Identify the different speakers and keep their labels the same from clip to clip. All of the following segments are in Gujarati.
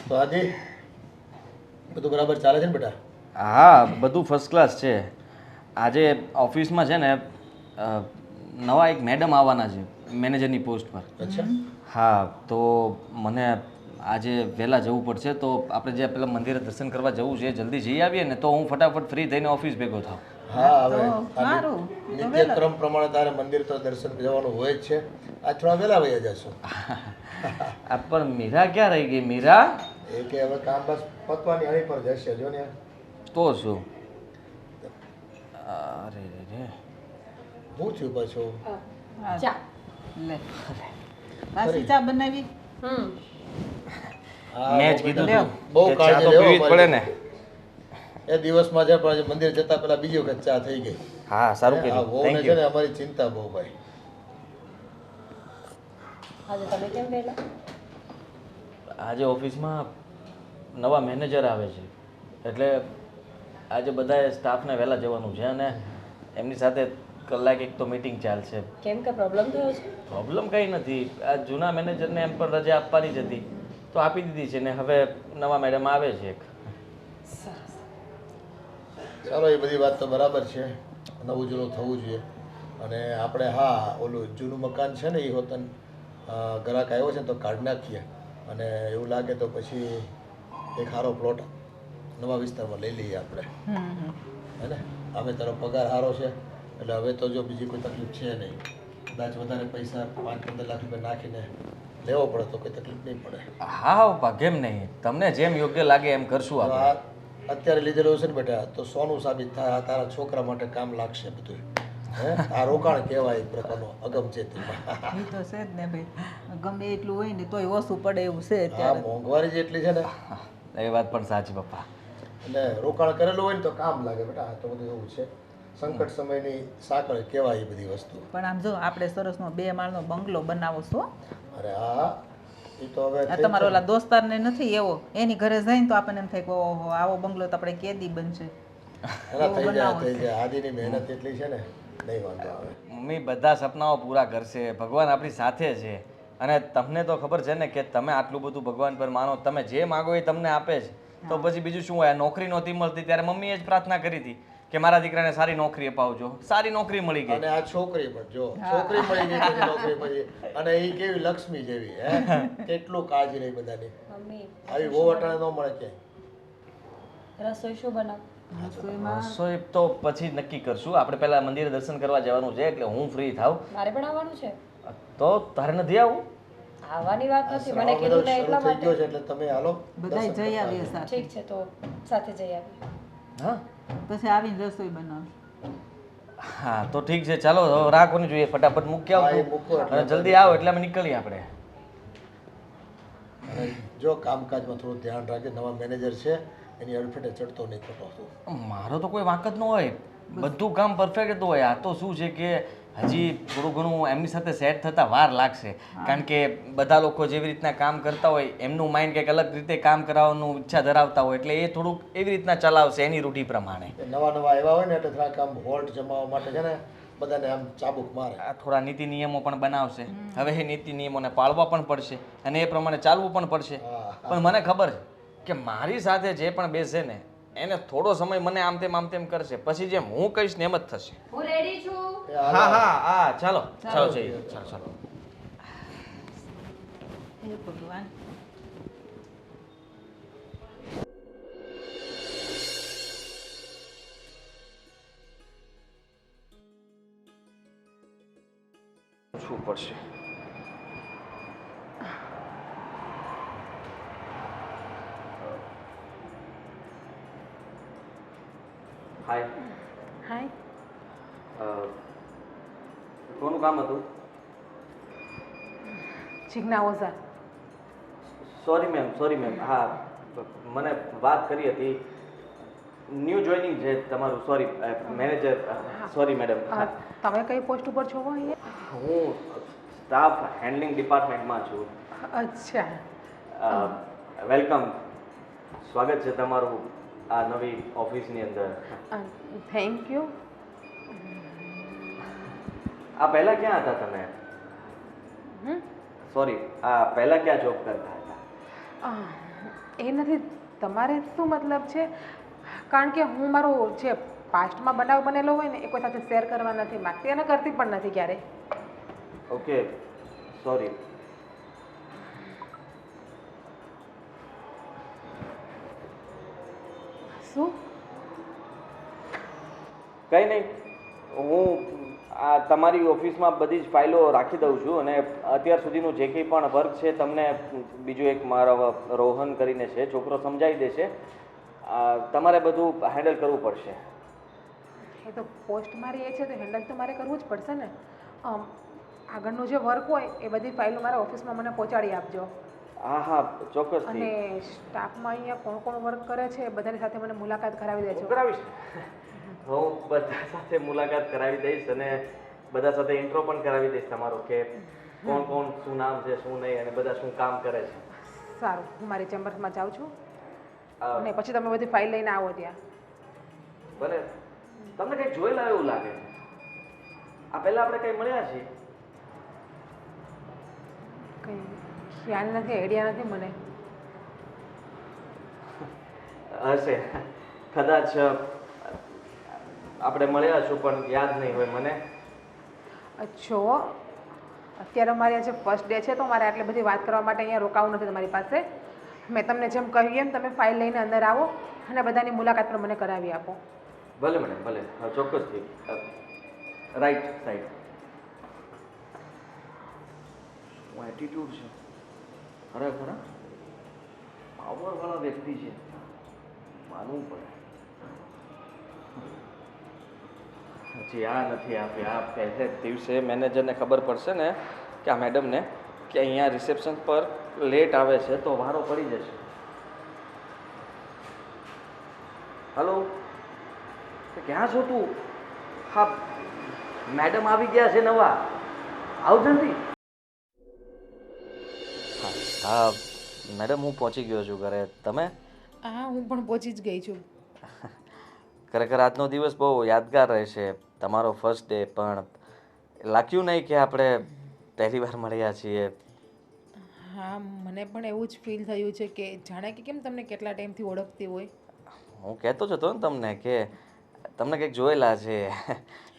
Speaker 1: તો આજે બધું બરાબર ચાલે છે ને બેટા?
Speaker 2: હા, બધું ફર્સ્ટ ક્લાસ છે. આજે ઓફિસમાં છે ને નવા એક મેડમ આવવાના છે મેનેજરની પોસ્ટ પર.
Speaker 1: અચ્છા.
Speaker 2: હા, તો મને આજે વહેલા જવું પડશે, તો આપણે જે પેલા મંદિરે દર્શન કરવા જવું છે જલ્દી જઈ આવીએ ને તો હું ફટાફટ ફ્રી થઈને ઓફિસ ભેગો થાઉં.
Speaker 1: હા, હવે
Speaker 3: સારું.
Speaker 1: નિત્યક્રમ પ્રમાણે તારે મંદિર તો દર્શન જવાનું હોય જ છે. આજ થોડા વહેલા વયા જશો.
Speaker 2: આ પણ મીરા ક્યાં રહી ગઈ? મીરા
Speaker 1: એ કે હવે કામ બસ પતવાની હળી પર જશે જો ને.
Speaker 2: તો શું? અરે રે
Speaker 1: હું થયું પાછું?
Speaker 3: ચા લે પાછી ચા બનાવી.
Speaker 1: હા,
Speaker 2: મેં જ
Speaker 1: બહુ
Speaker 2: કીધું
Speaker 1: બેટા,
Speaker 2: તું
Speaker 1: બહુ
Speaker 2: કે ચા
Speaker 1: કાળજી
Speaker 2: તો
Speaker 1: લેવો
Speaker 2: પીવી જ પડે ને.
Speaker 1: એ દિવસમાં છે પણ આજે મંદિર જતા પહેલા બીજી વખત ચા થઈ ગઈ.
Speaker 2: હા, સારું
Speaker 1: આ
Speaker 2: કર્યું.
Speaker 1: વહુને
Speaker 2: થેન્ક
Speaker 1: છે ને
Speaker 2: યુ.
Speaker 1: અમારી ચિંતા બહુ ભાઈ.
Speaker 4: આજે તમે કેમ ગયેલા?
Speaker 2: આજે ઓફિસમાં નવા મેનેજર આવે છે, એટલે આજે બધાએ સ્ટાફને વહેલા જવાનું છે અને એમની સાથે કલાક એક તો મીટિંગ ચાલશે.
Speaker 4: કેમ કે પ્રોબ્લેમ થયો છે?
Speaker 2: પ્રોબ્લેમ કંઈ નથી. આ જૂના મેનેજરને એમ પણ રજા આપવાની જ હતી તો આપી દીધી છે ને હવે નવા મેડમ આવે છે એક.
Speaker 4: સરસ.
Speaker 1: ચાલો, એ બધી વાત તો બરાબર છે. નવું જૂનું થવું જોઈએ. અને આપણે હા ઓલું જૂનું મકાન છે ને એ હોતન ગ્રાહક આવ્યો છે ને તો કાઢી નાખીએ અને એવું લાગે તો પછી એક સારો પ્લોટ નવા વિસ્તારમાં લઈ લઈએ આપણે. હે ને? અમે તારો પગાર સારો છે એટલે હવે તો જો બીજી કોઈ તકલીફ છે નહીં. કદાચ વધારે પૈસા 5-15 લાખ રૂપિયા નાખીને લેવો પડે તો કોઈ તકલીફ નહીં પડે.
Speaker 2: હા પપ્પા, કેમ નહીં? તમને જેમ યોગ્ય લાગે એમ કરશું
Speaker 1: જો
Speaker 2: આપણે.
Speaker 1: આ અત્યારે લીધેલું છે ને બેટા તો સોનું સાબિત થાય. આ તારા છોકરા માટે કામ લાગશે બધું. હે? આ રોકાણ કહેવાય એક પ્રકારનું અગમચેતીમાં.
Speaker 3: એ તો છે જ ને ભાઈ, ગમે એટલું હોય ને તોય ઓછું પડે એવું છે
Speaker 1: આ
Speaker 3: અત્યારે.
Speaker 1: મોંઘવારી જેટલી છે ને
Speaker 2: એ વાત પણ સાચી પપ્પા.
Speaker 1: એટલે રોકાણ કરેલું હોય ને તો કામ લાગે બેટા. આ તો બધું એવું છે. સંકટ સમયની સાંકળ કહેવાય એ બધી વસ્તુ.
Speaker 3: પણ આમ જો આપણે સરસનો 2 માળનો બંગલો બનાવો છો.
Speaker 1: અરે હા, એ તો હવે
Speaker 3: આ
Speaker 1: થઈ
Speaker 3: તમારો
Speaker 1: છે ને.
Speaker 3: ઓલા દોસ્તારને નથી એવો, એની ઘરે જઈને તો આપણને એમ થાય કે ઓહો આવો બંગલો તો આપણે કેદી બનશે.
Speaker 1: એના થઈ જાય
Speaker 3: બનાવો
Speaker 1: થઈ
Speaker 3: છે.
Speaker 1: જાય. આદિની મહેનત એટલી છે ને નહીં વાંધો આવે.
Speaker 2: મમ્મી, બધા સપનાઓ પૂરા કરશે. ભગવાન આપણી સાથે છે અને તમને તો ખબર છે ને કે તમે આટલું બધું ભગવાન પર માનો, તમે જે માગો એ તમને આપે છે. તો પછી બીજું શું હોય? નોકરી નહોતી મળતી ત્યારે મમ્મીએ જ પ્રાર્થના કરી હતી કે મારા દીકરાને સારી નોકરી અપાવજો. સારી નોકરી મળી ગઈ.
Speaker 1: અને આ છોકરી પણ જો છોકરી મળી ગઈ પછી નોકરી પછી અને એ કેવી લક્ષ્મી જેવી હે કેટલું કાળજી રહી બધાની.
Speaker 4: મમ્મી
Speaker 1: આવી બહુ અટાણે ન મળે ક્યાંય.
Speaker 4: રસોઈ શું બનાવ?
Speaker 3: રસોઈમાં
Speaker 2: રસોઈ તો પછી નક્કી કરશું. આપણે પહેલા મંદિરે દર્શન કરવા જવાનું છે એટલે હું ફ્રી થાવ.
Speaker 4: મારે પણ આવવાનું છે.
Speaker 2: તો તારે નથી આવું?
Speaker 4: આવવાની વાત નથી, મને
Speaker 1: શ્રાવણ
Speaker 4: કીધું ને
Speaker 1: મહિનો
Speaker 4: એટલા
Speaker 1: શરૂ થઈ ગયો છે
Speaker 4: માટે.
Speaker 1: એટલે તમે હાલો
Speaker 3: બધાય
Speaker 1: દર્શન
Speaker 3: જઈ
Speaker 1: કરતા
Speaker 3: આવીએ
Speaker 1: આવીએ.
Speaker 3: સાથે.
Speaker 4: ઠીક છે, તો સાથે જઈ આવીએ.
Speaker 2: હા
Speaker 3: પછી આવીને રસોઈ બનાવી.
Speaker 2: હા, તો ઠીક છે. ચાલો હવે રાહ કોની જોઈએ? ફટાફટ મૂકી
Speaker 1: હા, એ
Speaker 2: આવું
Speaker 1: મૂકો એટલે
Speaker 2: અને જલ્દી આવો એટલે અમે નીકળીએ આપણે.
Speaker 1: અને જો કામકાજમાં થોડું ધ્યાન રાખજે. નવા મેનેજર છે એની અડફેટે ચડતો નહીં ખોટો.
Speaker 2: મારો તો કોઈ વાંક જ ન હોય. બધું કામ પરફેક્ટ હોય. આ તો શું છે કે હજી થોડું ઘણું એમની સાથે સેટ થતાં વાર લાગશે. કારણ કે બધા લોકો જેવી રીતના કામ કરતા હોય એમનું માઇન્ડ કંઈક અલગ રીતે કામ કરાવવાનું ઈચ્છા ધરાવતા હોય એટલે એ થોડુંક એવી રીતના ચલાવશે એની રૂઢી પ્રમાણે.
Speaker 1: નવા નવા આવ્યા હોય ને એટલે થોડાક આમ હોલ્ટ જમાવવા માટે છે ને બધાને આમ ચાબુક મારે.
Speaker 2: આ થોડા નીતિ નિયમો પણ બનાવશે. હવે એ નીતિ નિયમોને પાળવા પણ પડશે અને એ પ્રમાણે ચાલવું પણ પડશે. પણ મને ખબર છે કે મારી સાથે જે પણ બેસે ને એને થોડો સમય મને આમ તેમ કરશે, પછી જેમ હું કહીશ ને એમ જ થશે.
Speaker 4: હું રેડી છું.
Speaker 1: એ હાલો.
Speaker 2: હા ચાલો જઈએ. ચાલો.
Speaker 3: હે ભગવાન.
Speaker 2: પૂછવું પડશે. હાય.
Speaker 4: હાય.
Speaker 2: કોનું કામ હતું?
Speaker 4: જીજ્ઞા ઓઝા.
Speaker 2: Sorry ma'am. હા, મને વાત કરી હતી. ન્યૂ જોઈનિંગ છે તમારું. Sorry manager. Sorry madam.
Speaker 5: તમે કઈ પોસ્ટ ઉપર છો અહીંયા?
Speaker 2: હું સ્ટાફ હેન્ડલિંગ ડિપાર્ટમેન્ટમાં છું.
Speaker 5: અચ્છા.
Speaker 2: વેલકમ. સ્વાગત છે તમારું આ નવી ઓફિસની અંદર.
Speaker 5: Thank you.
Speaker 2: આ પહેલા ક્યાં હતા તમે? સોરી, આ પહેલા ક્યાં જોબ કરતા હતા?
Speaker 5: એ નથી, તમારે શું મતલબ છે? કારણ કે હું મારું જે પાસ્ટમાં બનાવ બનેલો હોય ને એ કોઈ સાથે શેર કરવા નથી માગતી અને કરતી પણ નથી ક્યારેય.
Speaker 2: Okay, sorry.
Speaker 5: શું?
Speaker 2: કંઈ નહીં, હું આ તમારી ઓફિસમાં બધી જ ફાઇલો રાખી દઉં છું અને અત્યાર સુધીનું જે કંઈ પણ વર્ક છે તમને બીજું એક મારો રોહન કરીને છે છોકરો સમજાવી દેશે. તમારે બધું હેન્ડલ કરવું પડશે.
Speaker 5: એ તો પોસ્ટ મારી એ છે તો હેન્ડલ તો મારે કરવું જ પડશે ને. આગળનું જે વર્ક હોય એ બધી ફાઇલો મારા ઓફિસમાં મને પહોંચાડી આપજો.
Speaker 2: હા હા, ચોક્કસથી.
Speaker 5: અને સ્ટાફમાં અહીંયા કોણ કોણ વર્ક કરે છે એ બધાની સાથે મને મુલાકાત કરાવી દેજો.
Speaker 2: હું કરાવીશ. હું બધા સાથે મુલાકાત કરાવી દઈશ અને બધા સાથે ઇન્ટ્રો પણ કરાવી દઈશ તમારો કે કોણ કોણ શું નામ છે શું નહીં અને બધા શું કામ કરે છે.
Speaker 5: સારું, હું મારી ચેમ્બર્સમાં જાઉં છું
Speaker 2: અ,
Speaker 5: અને પછી તમે બધી ફાઇલ લઈને આવો ત્યાં.
Speaker 2: ભલે. તમને કંઈક જોયેલા એવું લાગે છે. આ પહેલા આપણે કંઈ મળ્યા છીએ?
Speaker 5: કંઈ ખ્યાલ નથી, આઈડિયા નથી મને.
Speaker 2: હશે, કદાચ આપણે મળ્યા છું પણ યાદ નહીં હોય મને.
Speaker 5: અચ્છો, અત્યારે મારી આજે ફર્સ્ટ ડે છે તો મારે આટલી બધી વાત કરવા માટે અહીંયા રોકાવું નથી તમારી પાસે. મેં તમને જેમ કહ્યું એમ તમે ફાઇલ લઈને અંદર આવો અને બધાની મુલાકાત પણ મને કરાવી આપો.
Speaker 2: ભલે મેડમ, ભલે. હા, ચોક્કસથી. Right side. શું એટીટ્યુડ છે ખરેખર. પાવરવાળા વ્યક્તિ છે, માનવું પડે. હજી આ નથી આપ્યા. આ પહેલે દિવસે મેનેજરને ખબર પડશે ને કે આ મેડમને કે અહીંયા રિસેપ્શન પર લેટ આવે છે તો વારો પડી જશે. હલો, ક્યાં છો તું? હા, મેડમ આવી ગયા છે નવા, આવ જલ્દી. હા મેડમ, હું પહોંચી ગયો છું ઘરે. તમે?
Speaker 5: હા, હું પણ પહોંચી જ ગઈ છું.
Speaker 2: ખરેખર આજનો દિવસ બહુ યાદગાર રહેશે. તમારો ફર્સ્ટ ડે, પણ લાગ્યું નહીં કે આપણે પહેલી વાર મળ્યા છીએ.
Speaker 5: હા, મને પણ એવું જ ફીલ થયું છે કે જાણે કે કેમ તમને કેટલા ટાઈમથી ઓળખતી હોય.
Speaker 2: હું કહેતો જ હતો ને તમને કે તમને કંઈક જોયેલા છે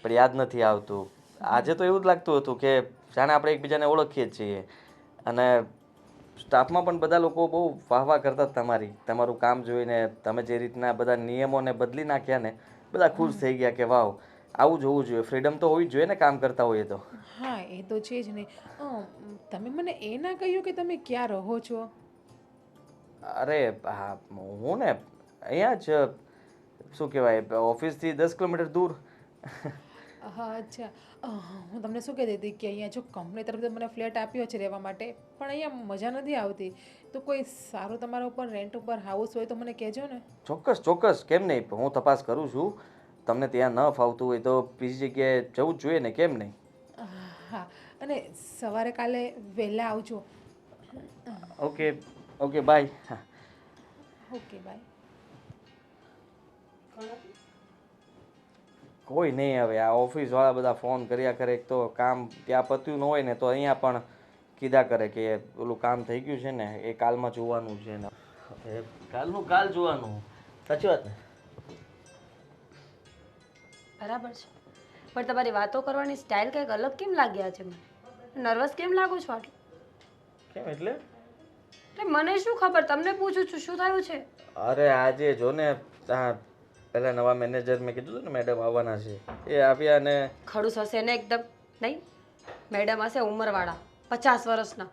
Speaker 2: પણ યાદ નથી આવતું. આજે તો એવું જ લાગતું હતું કે જાણે આપણે એકબીજાને ઓળખીએ જ છીએ. અને સ્ટાફમાં પણ બધા લોકો બહુ વાહવા કરતા હતા તમારું કામ જોઈને. તમે જે રીતના બધા નિયમોને બદલી નાખ્યા ને, બધા ખુશ થઈ ગયા કે વાવ, આવું જ હોવું જોઈએ. ફ્રીડમ તો હોવી જ જોઈએ ને કામ કરતા હોઈએ તો.
Speaker 5: હા, એ તો છે જ ને. તમે મને એ ના કહ્યું કે તમે ક્યાં રહો છો?
Speaker 2: અરે હા, હું ને અહીંયા જ શું કહેવાય ઓફિસથી 10 કિલોમીટર દૂર.
Speaker 5: હા, અચ્છા. હું તમને શું કહેતી હતી કે અહીંયા જો કંપની તરફથી મને ફ્લેટ આપ્યો છે રહેવા માટે, પણ અહીંયા મજા નથી આવતી. તો કોઈ સારું તમારા ઉપર રેન્ટ ઉપર હાઉસ હોય તો મને કહેજો ને.
Speaker 2: ચોક્કસ ચોક્કસ, કેમ નહીં. હું તપાસ કરું છું. તમને ત્યાં ન ફાવતું હોય તો બીજી જગ્યાએ જવું જ જોઈએ ને, કેમ નહીં.
Speaker 5: હા, અને સવારે કાલે વહેલા આવજો.
Speaker 2: Okay okay, bye.
Speaker 5: Okay, bye.
Speaker 2: કોઈ નહીં. હવે આ ઓફિસવાળા બધા ફોન કર્યા કરે. એક તો કામ ત્યાં પત્યું ન હોય ને તો અહીંયા પણ કીધા કરે કે ઓલું કામ થઈ ગયું છે ને એ કાલમાં જોવાનું છે ને. હવે કાલનું કાલ જોવાનું. સાચી વાત ને?
Speaker 4: બરાબર છે, પણ તમારી વાતો કરવાની સ્ટાઇલ કંઈક અલગ કેમ લાગ્યા છે મને? નર્વસ કેમ લાગો છો આટલું?
Speaker 2: કેમ એટલે?
Speaker 4: એટલે મને શું ખબર, તમને પૂછું છું શું થયું છે?
Speaker 2: અરે આજે જો ને, પહેલાં નવા મેનેજર મેં કીધું હતું ને મેડમ આવવાના છે, એ આવ્યા ને
Speaker 4: ખડૂસ હશે ને એકદમ? નહીં, મેડમ હશે ઉંમરવાળા, 50 વર્ષના,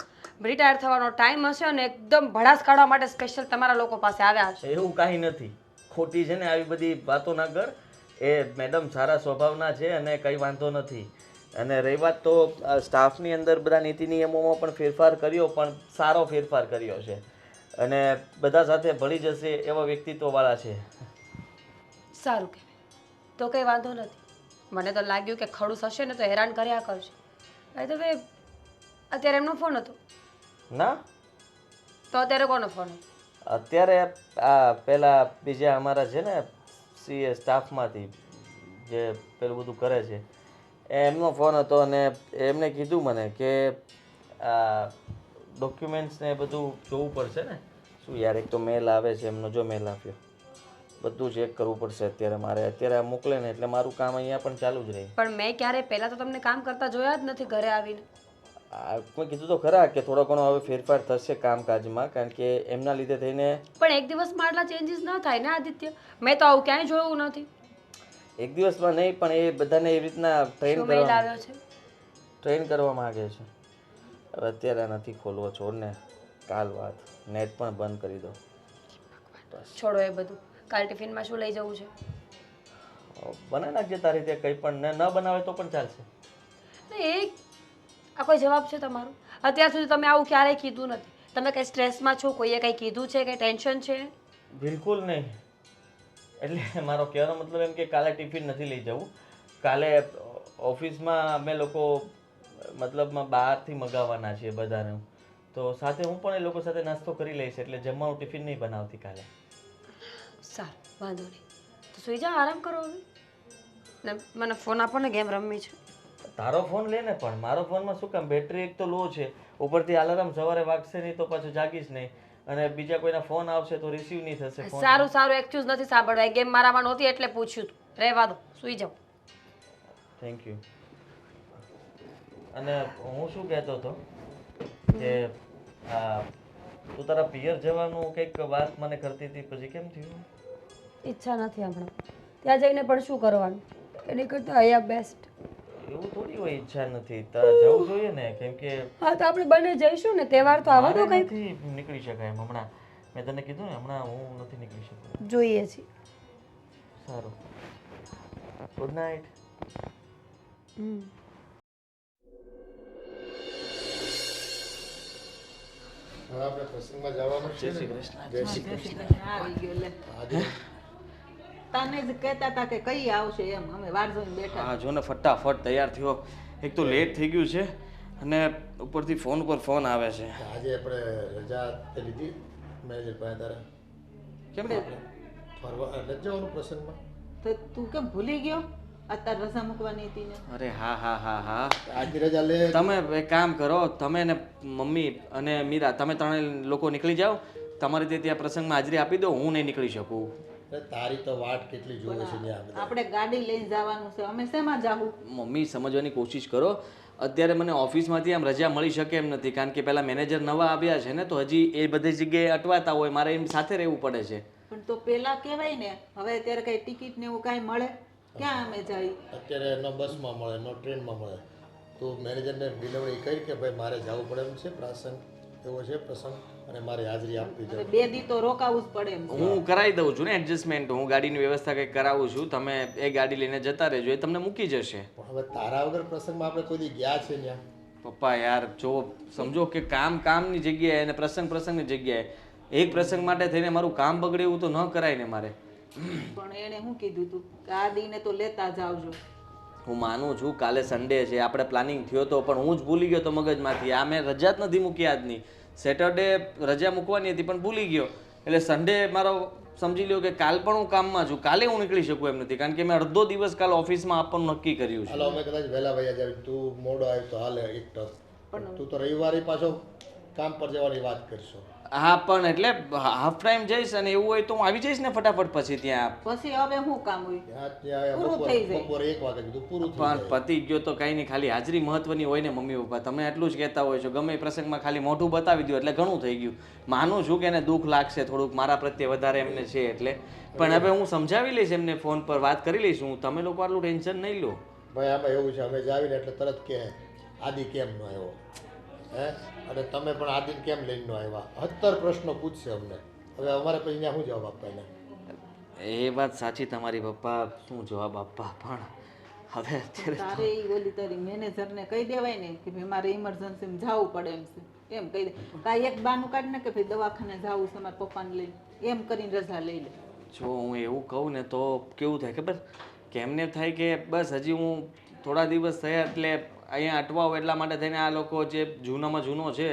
Speaker 4: રિટાયર થવાનો ટાઈમ હશે અને એકદમ ભડાસ કાઢવા માટે સ્પેશિયલ તમારા લોકો પાસે આવ્યા હશે.
Speaker 2: એવું કાંઈ નથી. ખોટી છે ને આવી બધી વાતો ના કર. એ મેડમ સારા સ્વભાવના છે અને કંઈ વાંધો નથી. અને રહી વાત તો સ્ટાફની અંદર બધા નીતિ નિયમોમાં પણ ફેરફાર કર્યો, પણ સારો ફેરફાર કર્યો છે અને બધા સાથે ભળી જશે એવા વ્યક્તિત્વવાળા છે.
Speaker 4: સારું કહેવાય, તો કંઈ વાંધો નથી. મને તો લાગ્યું કે ખડૂસ હશે ને તો હેરાન કર્યા કરશે. ભાઈ તો ભાઈ અત્યારે એમનો ફોન હતો
Speaker 2: ના,
Speaker 4: તો અત્યારે કોનો ફોન હતો?
Speaker 2: અત્યારે આ પેલા બીજા અમારા છે ને સીએ સ્ટાફમાંથી જે પેલું બધું કરે છે એમનો ફોન હતો અને એમને કીધું મને કે આ ડોક્યુમેન્ટ્સ ને બધું જોવું પડશે ને, શું યાર, એક તો મેલ આવે છે એમનો, જો મેલ આવ્યો, બધું ચેક કરવું પડશે અત્યારે મારે. અત્યારે આ મોકલે ને એટલે મારું કામ અહીંયા પણ ચાલુ જ રહે.
Speaker 4: પણ મેં ક્યારે પહેલાં તો તમને કામ કરતા જોયા જ નથી ઘરે આવીને.
Speaker 2: કોઈ કીધું તો ખરા કે થોડો ઘણો હવે ફેરફાર થશે કામકાજમાં, કારણ કે એમના લીધે થઈને
Speaker 4: પણ એક દિવસમાં આટલા ચેન્જીસ ન થાય ને આદિત્ય, મેં તો આવું ક્યાંય જોયું નથી.
Speaker 2: એક દિવસમાં નહીં, પણ એ બધાને એવી રીતના
Speaker 4: શું મેલ આવ્યો છે?
Speaker 2: ટ્રેન કરવા માંગે છે. હવે અત્યારે નથી ખોલવો, છોડને, કાલ વાત. નેટ પણ બંધ કરી દો.
Speaker 4: છોડો એ બધું. કાલ ટિફિનમાં શું લઈ જવું છે?
Speaker 2: બનાવી નાખજે તારી રીતે કંઈ પણ, ને ન બનાવે તો પણ ચાલશે.
Speaker 4: ને એ આ કોઈ જવાબ છે તમારો? અત્યાર સુધી તમે આવું ક્યારેય કીધું નથી. તમે કંઈ સ્ટ્રેસમાં છો? કોઈએ કંઈ કીધું છે? કંઈ ટેન્શન છે?
Speaker 2: બિલકુલ નહીં. એટલે મારો કહેવાનો મતલબ એમ કે કાલે ટિફિન નથી લઈ જવું. કાલે ઓફિસમાં અમે લોકો મતલબમાં બહારથી મગાવવાના છીએ બધાને, તો સાથે હું પણ એ લોકો સાથે નાસ્તો કરી લઈશ, એટલે જમવાનું ટિફિન નહીં બનાવતી કાલે.
Speaker 4: સારું, વાંધો નહીં. તો સુઈ જાઓ, આરામ કરો હવે. ને મને ફોન આપો ને, ગેમ રમવી છે.
Speaker 2: તારો ફોન લે ને, પણ મારો ફોનમાં શું કામ? બેટરી એક તો લો છે, ઉપરથી અલાર્મ સવારે વાગશે નહીં તો પાછું જાગીશ નહીં, અને બીજા કોઈના ફોન આવશે તો રિસીવ નહીં થશે ફોન.
Speaker 4: સારું સારું, એક્સક્યુઝ નથી સાંભળવા. ગેમ મારામાં નહોતી એટલે પૂછ્યું તું. રહેવા દો, સુઈ જાઓ.
Speaker 2: Thank you. અને હું શું કહેતો હતો કે તું તારા પિયર જવાનું કંઈક વાત મને કરતી હતી, પછી કેમ થયું?
Speaker 4: ઈચ્છા નથી હમણાં. ત્યાં જઈને પણ શું કરવાનું? એની કરતાં અહીંયા બેસ્ટ.
Speaker 2: એવું થોડી હોય ઈચ્છા નથી, તારે જવું જોઈએ ને, કેમ કે
Speaker 4: હા તો આપણે બંને જઈશું ને, તહેવાર તો આવા તો કંઈક
Speaker 2: નથી નીકળી શકાય એમ. હમણાં મેં તને કીધું ને, હમણાં હું નથી નીકળી શકતો.
Speaker 4: જોઈએ છીએ.
Speaker 2: સારું, ગુડ નાઇટ.
Speaker 1: હવે આપણે પ્રસંગમાં જવાનું છે.
Speaker 2: જય શ્રી કૃષ્ણ.
Speaker 1: જય શ્રી કૃષ્ણ.
Speaker 3: આવી ગયો લે.
Speaker 1: આજે
Speaker 3: તને જ કહેતા હતા કે કઈ આવશે એમ, અમે વાર જોઈને બેઠા.
Speaker 2: હા જો ને, ફટાફટ તૈયાર થયો. એક તો લેટ થઈ ગયું છે, અને ઉપરથી ફોન પર ફોન આવે છે.
Speaker 1: આજે આપણે રજા તે લીધી મેનેજર પાસે તારે
Speaker 2: કેમ?
Speaker 1: ફરવા નથી જવાનું પ્રસંગમાં?
Speaker 3: તો તું કેમ ભૂલી ગયો? અત્યારે રજા મૂકવાની હતી ને.
Speaker 2: અરે હા હા હા હા,
Speaker 1: આજની રજા લે.
Speaker 2: તમે એક કામ કરો, તમે ને મમ્મી અને મીરા, તમે ત્રણેય લોકો નીકળી જાઓ. તમારે ત્યાં પ્રસંગમાં હાજરી આપી દો, હું નહીં નીકળી શકું.
Speaker 1: તારી તો વાટ કેટલી જોવે છે ત્યાં બધા.
Speaker 3: આપણે ગાડી લઈને જવાનું છે, અમે શેમાં જાવું?
Speaker 2: મમ્મી સમજવાની કોશિશ કરો. અત્યારે મને ઓફિસમાંથી આમ રજા મળી શકે એમ નથી, કારણ કે પેલા મેનેજર નવા આવ્યા છે ને, તો હજી એ બધી જગ્યાએ અટવાતા હોય, મારે એમ સાથે રહેવું પડે છે.
Speaker 3: પણ તો પેલા કહેવાય ને, હવે અત્યારે કઈ ટિકિટ ને એવું કાંઈ મળે? ક્યાં અમે જઈ?
Speaker 1: અત્યારે ન બસમાં મળે ન ટ્રેનમાં મળે. તો મેનેજરને ડિલિવરી કરી કે ભાઈ મારે જવું પડે એમ છે, પ્રસંગ એવો છે પ્રસંગ, અને મારે હાજરી આપવી
Speaker 3: હવે
Speaker 1: છે.
Speaker 3: 2 દી તો રોકાવું જ પડે એમ છે.
Speaker 2: હું કરાવી દઉં છું ને એડજસ્ટમેન્ટ, હું ગાડીની વ્યવસ્થા કંઈક કરાવું છું. તમે એ ગાડી લઈને જતા રહેજો, એ તમને મૂકી જશે.
Speaker 1: પણ હવે તારા વગર પ્રસંગમાં આપણે કોઈ દી ગયા છે ત્યાં?
Speaker 2: પપ્પા યાર જો સમજો કે કામ કામની જગ્યાએ અને પ્રસંગ પ્રસંગની જગ્યાએ, એક પ્રસંગ માટે થઈને મારું કામ બગડે એવું તો ન કરાય ને મારે.
Speaker 3: પણ એણે શું કીધું તું? ગાડીને તો લેતા જ આવજો.
Speaker 2: હું માનું છું કાલે સન્ડે છે, આપણે પ્લાનિંગ થયો હતો, પણ હું જ ભૂલી ગયો તો મગજમાંથી. આ મેં રજા જ નથી મૂકી આજની. સેટરડે રજા મૂકવાની હતી પણ ભૂલી ગયો, એટલે સન્ડે મારો સમજી લ્યો કે કાલ પણ હું કામમાં છું. કાલે હું નીકળી શકું એમ નથી, કારણ કે મેં અડધો દિવસ કાલ ઓફિસમાં આપવાનું નક્કી કર્યું છે.
Speaker 1: હાલો અમે કદાચ વહેલા વયા જાવ, તું મોડો આવ્યો તો હાલે એક ટક. તું તો રવિવારે પાછો કામ પર જવાની વાત કરશો.
Speaker 2: હા પણ એટલે હાફ ટાઈમ જઈશ, અને એવું હોય તો હું આવી જઈશ ને ફટાફટ પછી ત્યાં.
Speaker 3: પછી હવે શું કામ હોય?
Speaker 1: ત્યાં
Speaker 3: પૂરું થઈ જાય.
Speaker 1: બપોરે 1 વાગે કીધું પૂરું થઈ
Speaker 2: પણ
Speaker 1: જાય.
Speaker 2: પતી ગયો તો કાંઈ નહીં, ખાલી હાજરી મહત્વની હોય ને મમ્મી પપ્પા. તમે એટલું જ કહેતા હોય છો, ગમે એ પ્રસંગમાં ખાલી મોઢું બતાવી દો એટલે ઘણું થઈ ગયું. માનું છું કે એને દુઃખ લાગશે થોડુંક, મારા પ્રત્યે વધારે એમને છે એટલે. પણ હવે હું સમજાવી લઈશ એમને, ફોન પર વાત કરી લઈશ હું. તમે લોકો આટલું ટેન્શન નહીં લો.
Speaker 1: ભાઈ આમાં એવું છે, અમે જાવીને એટલે તરત કે આદિ કેમ ન આવ્યો, હે, અને તમે પણ આદિને કેમ લઈને ન આવ્યા? 70 પ્રશ્નો પૂછશે અમને. હવે અમારે પછી ત્યાં શું જવાબ આપવા એને?
Speaker 2: એ વાત સાચી તમારી પપ્પા, શું જવાબ આપવા, પણ હવે અત્યારે
Speaker 3: તારે ઈ ઓલી તારી મેનેજરને કહી દેવાય ને કે ભાઈ મારે ઇમરજન્સીમાં જવું પડે એમ છે, એમ કહી દે. કાંઈ એક બાનું કાઢ ને કે ભાઈ દવાખાને જવું છે મારા પપ્પાને લઈને, એમ કરીને રજા લઈ લે.
Speaker 2: જો હું એવું કહું ને તો કેવું થાય ખબર, કે એમને થાય કે બસ હજી હું થોડા દિવસ થયા એટલે અહીંયા અટવાવ, એટલા માટે થઈને આ લોકો જે જૂનામાં જૂનો છે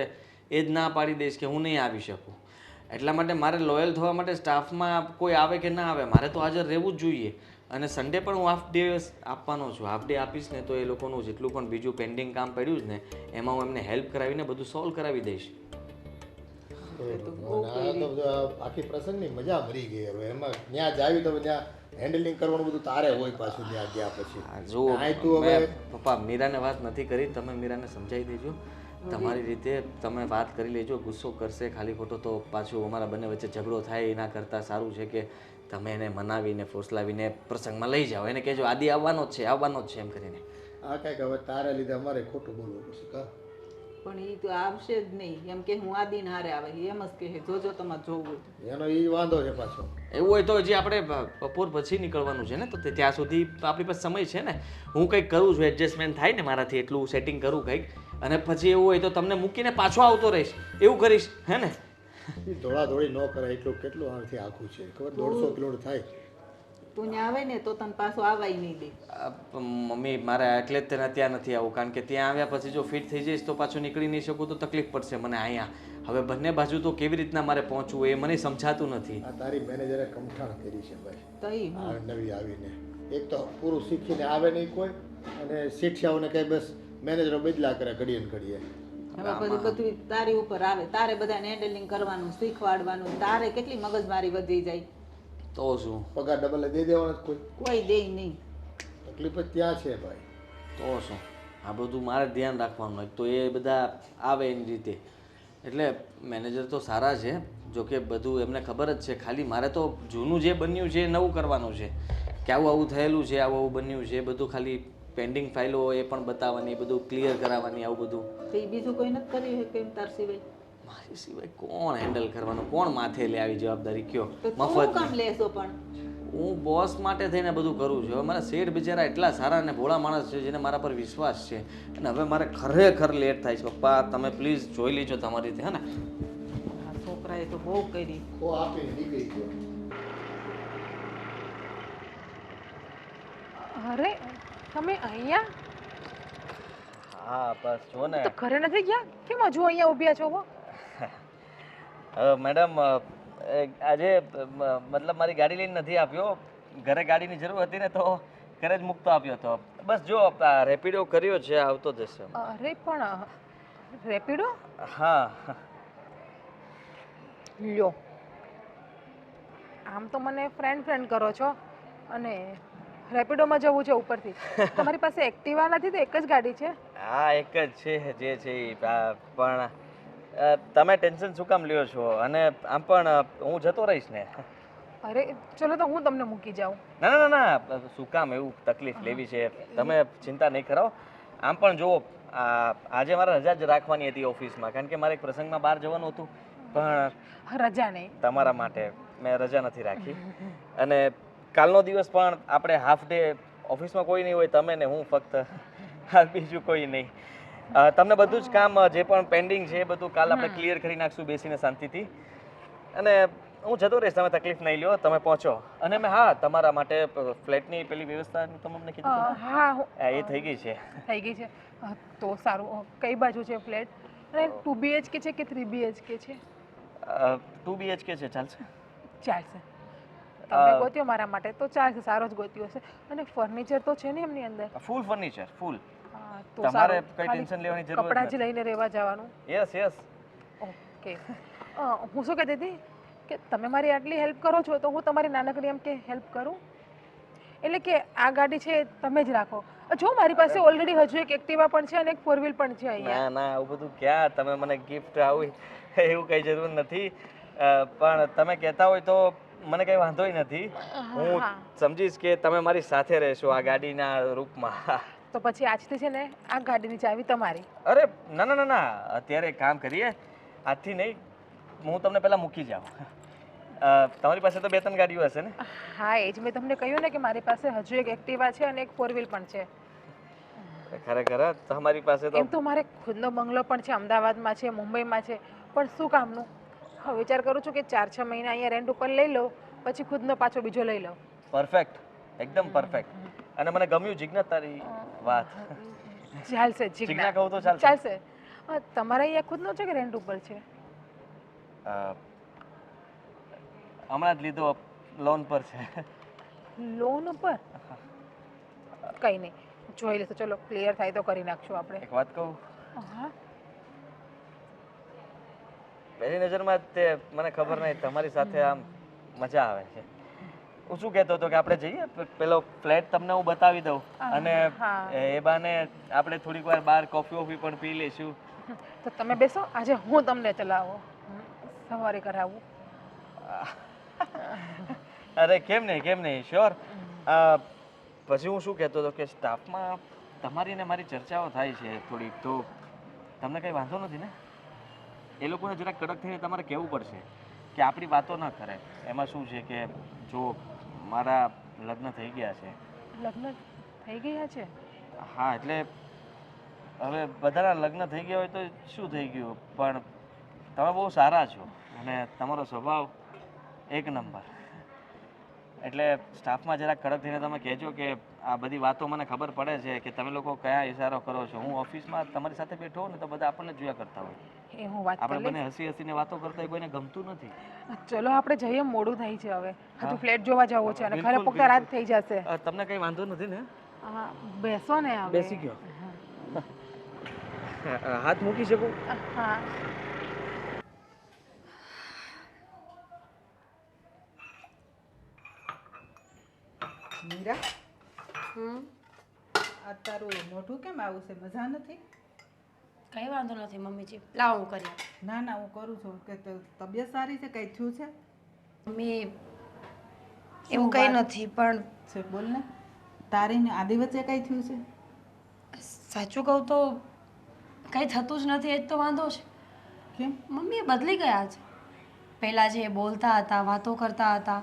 Speaker 2: એ જ ના પાડી દઈશ કે હું નહીં આવી શકું. એટલા માટે મારે લોયલ થવા માટે સ્ટાફમાં કોઈ આવે કે ના આવે, મારે તો હાજર રહેવું જ જોઈએ. અને સન્ડે પણ હું હાફ ડે આપવાનો છું. હાફ ડે આપીશ ને તો એ લોકોનું જેટલું પણ બીજું પેન્ડિંગ કામ પડ્યું છે ને, એમાં હું એમને હેલ્પ કરાવીને બધું સોલ્વ કરાવી દઈશ.
Speaker 3: એટલે તો બહુ
Speaker 1: અને આ તો બધું આખી પ્રસંગની મજા મરી ગઈ હવે એમાં ત્યાં જાવી તો ત્યાં હેન્ડલિંગ કરવાનું બધું તારે હોય પાછું ત્યાં ગયા પછી
Speaker 2: જુઓ
Speaker 1: આય તું હવે
Speaker 2: મેં પપ્પા મીરાને વાત નથી કરી, તમે મીરાને સમજાવી દેજો. તમારી રીતે તમે વાત કરી લેજો. ગુસ્સો કરશે ખાલી ખોટો તો પાછું અમારા બંને વચ્ચે ઝઘડો થાય એના કરતાં સારું છે કે તમે એને મનાવીને ફોસલાવીને પ્રસંગમાં લઈ જાઓ. એને કહેજો આદિ આવવાનો જ છે એમ કરીને.
Speaker 1: આ કાંઈક હવે તારા લીધે અમારે ખોટું બોલવું પછી કા
Speaker 3: પણ એ તો આવશે જ નહીં એમ કે હું આદિને હારે આવે એમ જ કહે જોજો તમારે જોવું હોય
Speaker 1: એનો એ વાંધો છે પાછો.
Speaker 2: એવું હોય તો હજી આપણે બપોર પછી નીકળવાનું છે ને, તો ત્યાં સુધી આપણી પાસે સમય છે ને. હું કંઈક કરું છું, એડજસ્ટમેન્ટ થાય ને મારાથી એટલું સેટિંગ કરું કંઈક, અને પછી એવું હોય તો તમને મૂકીને પાછો આવતો રહીશ, એવું કરીશ હે ને.
Speaker 1: એ દોડાદોડી ન કરાય એટલું કેટલું આનાથી આખું છે ખબર 150 કિલોમીટર થાય.
Speaker 3: તું ત્યાં આવે ને તો તને પાછો આવાય નહીં દે.
Speaker 2: મમ્મી મારે એટલે જ તેને ત્યાં નથી આવું, કારણ કે ત્યાં આવ્યા પછી જો ફિટ થઈ જઈશ તો પાછું નીકળી નહીં શકું તો તકલીફ પડશે મને અહીંયા. હવે બંને બાજુ તો કેવી રીતના મારે પહોંચવું એ મને સમજાતું નથી.
Speaker 1: આ તારી મેનેજરે કમઠાણ કરી છે ભાઈ.
Speaker 3: તો ઈ હું
Speaker 1: આ નવી આવીને એક તો પૂરું શીખીને આવે નહીં કોઈ, અને શિક્ષાઓને કઈ બસ મેનેજરો બદલા કરે ઘડીએ ને ઘડીએ.
Speaker 3: હવે પછી બધું તારી ઉપર આવે, તારે બધાને હેન્ડલિંગ કરવાનું શીખવાડવાનું, તારે કેટલી મગજમારી વધી જાય.
Speaker 2: તો શું
Speaker 1: પગાર ડબલ દઈ દેવાનો કોઈ
Speaker 3: કોઈ દે નહીં.
Speaker 1: તકલીફ જ ત્યાં છે ભાઈ.
Speaker 2: તો શું આ બધું મારે ધ્યાન રાખવાનું. તો એ બધા આવે એની રીતે. એટલે મેનેજર તો સારા છે, જોકે બધું એમને ખબર જ છે. ખાલી મારે તો જૂનું જે બન્યું છે એ નવું કરવાનું છે, કે આવું આવું થયેલું છે, આવું આવું બન્યું છે, એ બધું ખાલી પેન્ડિંગ ફાઇલો એ પણ બતાવવાની, બધું ક્લિયર કરાવવાની, આવું બધું.
Speaker 3: તો એ બીજું કોઈ નથી કર્યું છે કેમ તાર સિવાય?
Speaker 2: મારી સિવાય કોણ હેન્ડલ કરવાનું, કોણ માથે લે આવી જવાબદારી કયો?
Speaker 3: તો તું
Speaker 2: મફત
Speaker 3: કામ લેશો પણ?
Speaker 2: હું બોસ માટે થઈને બધું કરું છું. હવે મારા શેઠ બિચારા એટલા સારા અને ભોળા માણસ છે જેને મારા પર વિશ્વાસ છે, અને હવે મારે ખરેખર લેટ થાય છે. પપ્પા તમે પ્લીઝ જોઈ લેજો તમારી રીતે, હે ને.
Speaker 3: આ છોકરાએ તો બહુ કરી.
Speaker 1: ખો આપીને નીકળી ગયો.
Speaker 5: અરે તમે અહીંયા
Speaker 2: હા બસ જો ને.
Speaker 5: તો ઘરે નથી ગયા? કેમ હજુ અહીંયા ઊભ્યા છો?
Speaker 2: મેડમ આજે મતલબ મારી ગાડી લઈને નથી આપ્યો. ઘરે ગાડીની જરૂર હતી ને તો ઘરે જ મૂકતો આપ્યો હતો. બસ જો રેપિડો કર્યો છે, આવતો જશે.
Speaker 5: અરે પણ રેપિડો
Speaker 2: હા
Speaker 5: લ્યો, આમ તો મને ફ્રેન્ડ ફ્રેન્ડ કરો છો અને રેપિડોમાં જવું છે ઉપરથી. તમારી પાસે એક્ટિવા નથી તો એક જ ગાડી છે?
Speaker 2: હા એક જ છે જે છે ઈ. પણ તમે ટેન્શન શું કામ લ્યો છો? અને આમ પણ હું જતો રહીશ ને.
Speaker 5: અરે ચલો તો હું તમને મૂકી જાઉં.
Speaker 2: ના ના ના ના, શું કામ એવું તકલીફ લેવી છે? તમે ચિંતા નહીં કરાવો. આમ પણ જુઓ આજે મારે રજા જ રાખવાની હતી ઓફિસમાં, કારણ કે મારે એક પ્રસંગમાં બહાર જવાનું હતું, પણ
Speaker 5: રજા નહીં.
Speaker 2: તમારા માટે મેં રજા નથી રાખી. અને કાલનો દિવસ પણ આપણે હાફ ડે ઓફિસમાં કોઈ નહીં હોય, તમે ને હું ફક્ત, બીજું કોઈ નહીં. તમને બધું જ કામ જે પણ પેન્ડિંગ છે એ બધું કાલ આપણે ક્લિયર કરી નાખશું બેસીને શાંતિથી. અને હું જતો રહીશ, તમે તકલીફ નહીં લ્યો, તમે પહોંચો. અને મેં હા તમારા માટે ફ્લેટની પેલી વ્યવસ્થા તમને કીધું હતું ને?
Speaker 5: હા
Speaker 2: એ થઈ ગઈ છે.
Speaker 5: થઈ ગઈ છે. તો સારું. કઈ બાજુ છે ફ્લેટ? અને 2 BHK છે કે 3 BHK છે?
Speaker 2: 2 BHK છે, ચાલશે?
Speaker 5: ચાલશે. તમે ગોત્યો મારા માટે તો ચાલશે, સારો જ ગોત્યો છે. અને ફર્નિચર તો છે ને એમની અંદર?
Speaker 2: ફૂલ ફર્નિચર, ફૂલ.
Speaker 5: તો
Speaker 2: તમારે
Speaker 5: સારું.
Speaker 2: કઈ
Speaker 5: ખાલી
Speaker 2: ટેન્શન લેવાની જરૂર
Speaker 5: કપડાં જ
Speaker 2: નથી.
Speaker 5: લઈને રહેવા જવાનું?
Speaker 2: Yes yes.
Speaker 5: ઓકે. હું શું કહેતી હતી કે તમે મારી આટલી હેલ્પ કરો છો તો હું તમારી નાનકડી એમ કે હેલ્પ કરું? એટલે કે આ ગાડી છે એ તમે જ રાખો. જો મારી પાસે ઓલરેડી હજુ એક એક્ટિવા પણ છે અને એક 4 વ્હીલ પણ છે અહીંયા.
Speaker 2: ના ના આવું બધું ક્યાં, તમે મને ગિફ્ટ આવું એવું કઈ જરૂર નથી. પણ તમે કહેતા હોય તો મને કઈ વાંધોય નથી. હું સમજીશ કે તમે મારી સાથે રહેશો આ ગાડીના રૂપમાં.
Speaker 5: તો પછી આજથી છે ને આ ગાડીની ચાવી તમારી.
Speaker 2: અરે ના ના ના ના, અત્યારે એક કામ કરીએ, આજથી નહીં, હું તમને પહેલા મૂકી જાઉં. તમારી પાસે તો 2-3 ગાડીઓ હશે ને?
Speaker 5: હા એ જ મેં તમને કહ્યું ને કે મારી પાસે હજુ એક એક્ટિવા છે અને એક 4 વ્હીલ પણ છે.
Speaker 2: ખરેખર તમારી પાસે તો
Speaker 5: એમ તો મારે ખુદનો બંગલો પણ છે, અમદાવાદમાં છે, મુંબઈમાં છે, પણ શું કામનું. હવે વિચાર કરું છું કે 4-6 મહિના અહીંયા રેન્ટ ઉપર લઈ લઉં, પછી ખુદનો પાછો બીજો લઈ લઉં.
Speaker 2: પરફેક્ટ, એકદમ પરફેક્ટ. અને મને ગમ્યું જીજ્ઞા તારી વાત.
Speaker 5: ચાલશે
Speaker 2: જીજ્ઞા કહું તો ચાલશે?
Speaker 5: ચાલશે. તમારા અહીંયા ખુદનો છે કે રેન્ટ ઉપર છે?
Speaker 2: હમણાં જ લીધો, લોન પર છે.
Speaker 5: લોન ઉપર? કંઈ નહીં, જોઈ લેશું. ચલો ક્લિયર થાય તો કરી નાખશું આપણે.
Speaker 2: એક વાત કહું,
Speaker 5: હા
Speaker 2: પહેલી નજરમાં જ તે મને ખબર નહીં તમારી સાથે આમ મજા આવે છે. હું શું કહેતો હતો કે આપણે જઈએ પેલો ફ્લેટ તમને હું બતાવી દઉં અને
Speaker 5: હા.
Speaker 2: એ બાને આપણે થોડીક વાર બહાર કોફી વોફી પણ પી લઈશું.
Speaker 5: તો તમે બેસો, આજે હું તમને ચલાવો, સવારે કરાવું.
Speaker 2: અરે કેમ નહીં શ્યોર. પછી હું શું કહેતો હતો કે સ્ટાફમાં તમારી ને મારી ચર્ચાઓ થાય છે થોડીક, તો તમને કંઈ વાંધો નથી ને? એ લોકોને જરાક કડક થઈને તમારે કહેવું પડશે કે આપણી વાતો ન કરે. એમાં શું છે કે જો મારા લગ્ન થઈ ગયા છે.
Speaker 5: લગ્ન થઈ ગયા છે?
Speaker 2: હા એટલે હવે બધાના લગ્ન થઈ ગયા હોય તો શું થઈ ગયું, પણ તમે બહુ સારા છો અને તમારો સ્વભાવ એક નંબર. એટલે સ્ટાફમાં જરાક કડક થઈને તમે કહેજો કે આ બધી વાતો મને ખબર પડે છે કે તમે લોકો કયા ઇશારો કરો છો. હું ઓફિસમાં તમારી સાથે બેઠો હોઉં ને તો બધા આપણને જોયા કરતા હોય.
Speaker 5: એ હું વાત
Speaker 2: આપણે
Speaker 5: કરી
Speaker 2: બંને હસી હસીને વાતો કરતા હોય, કોઈને ગમતું નથી.
Speaker 5: લઈશ. ચલો આપણે જઈએ, મોડું થાય છે હવે. હજુ ફ્લેટ જોવા જવું છે અને
Speaker 2: બિલકુલ,
Speaker 5: ખરે પુખ્તા રાત થઈ જશે.
Speaker 2: તમને કંઈ વાંધો નથી ને?
Speaker 5: હા, બેસો ને હવે.
Speaker 2: બેસી ગયો. હાથ મૂકી શકું?
Speaker 5: હા.
Speaker 3: મીરા,
Speaker 4: હમ
Speaker 3: આ તારું મોઢું કેમ આવું છે? મજા નથી?
Speaker 4: કંઈ વાંધો નથી મમ્મીજી, લાવો હું કરી આપું.
Speaker 3: ના ના, હું કરું છું. કે તબિયત સારી છે? કંઈ થયું છે?
Speaker 4: મમ્મી
Speaker 3: શું
Speaker 4: એવું કંઈ
Speaker 3: વાત?
Speaker 4: નથી, પણ
Speaker 3: છે બોલ ને. તારી ને આદિ વચ્ચે કંઈ થયું છે?
Speaker 4: સાચું કહું તો કંઈ થતું જ નથી, એ જ તો વાંધો છે.
Speaker 3: કેમ?
Speaker 4: મમ્મી એ બદલી ગયા છે. પહેલાં જે બોલતા હતા, વાતો કરતા હતા,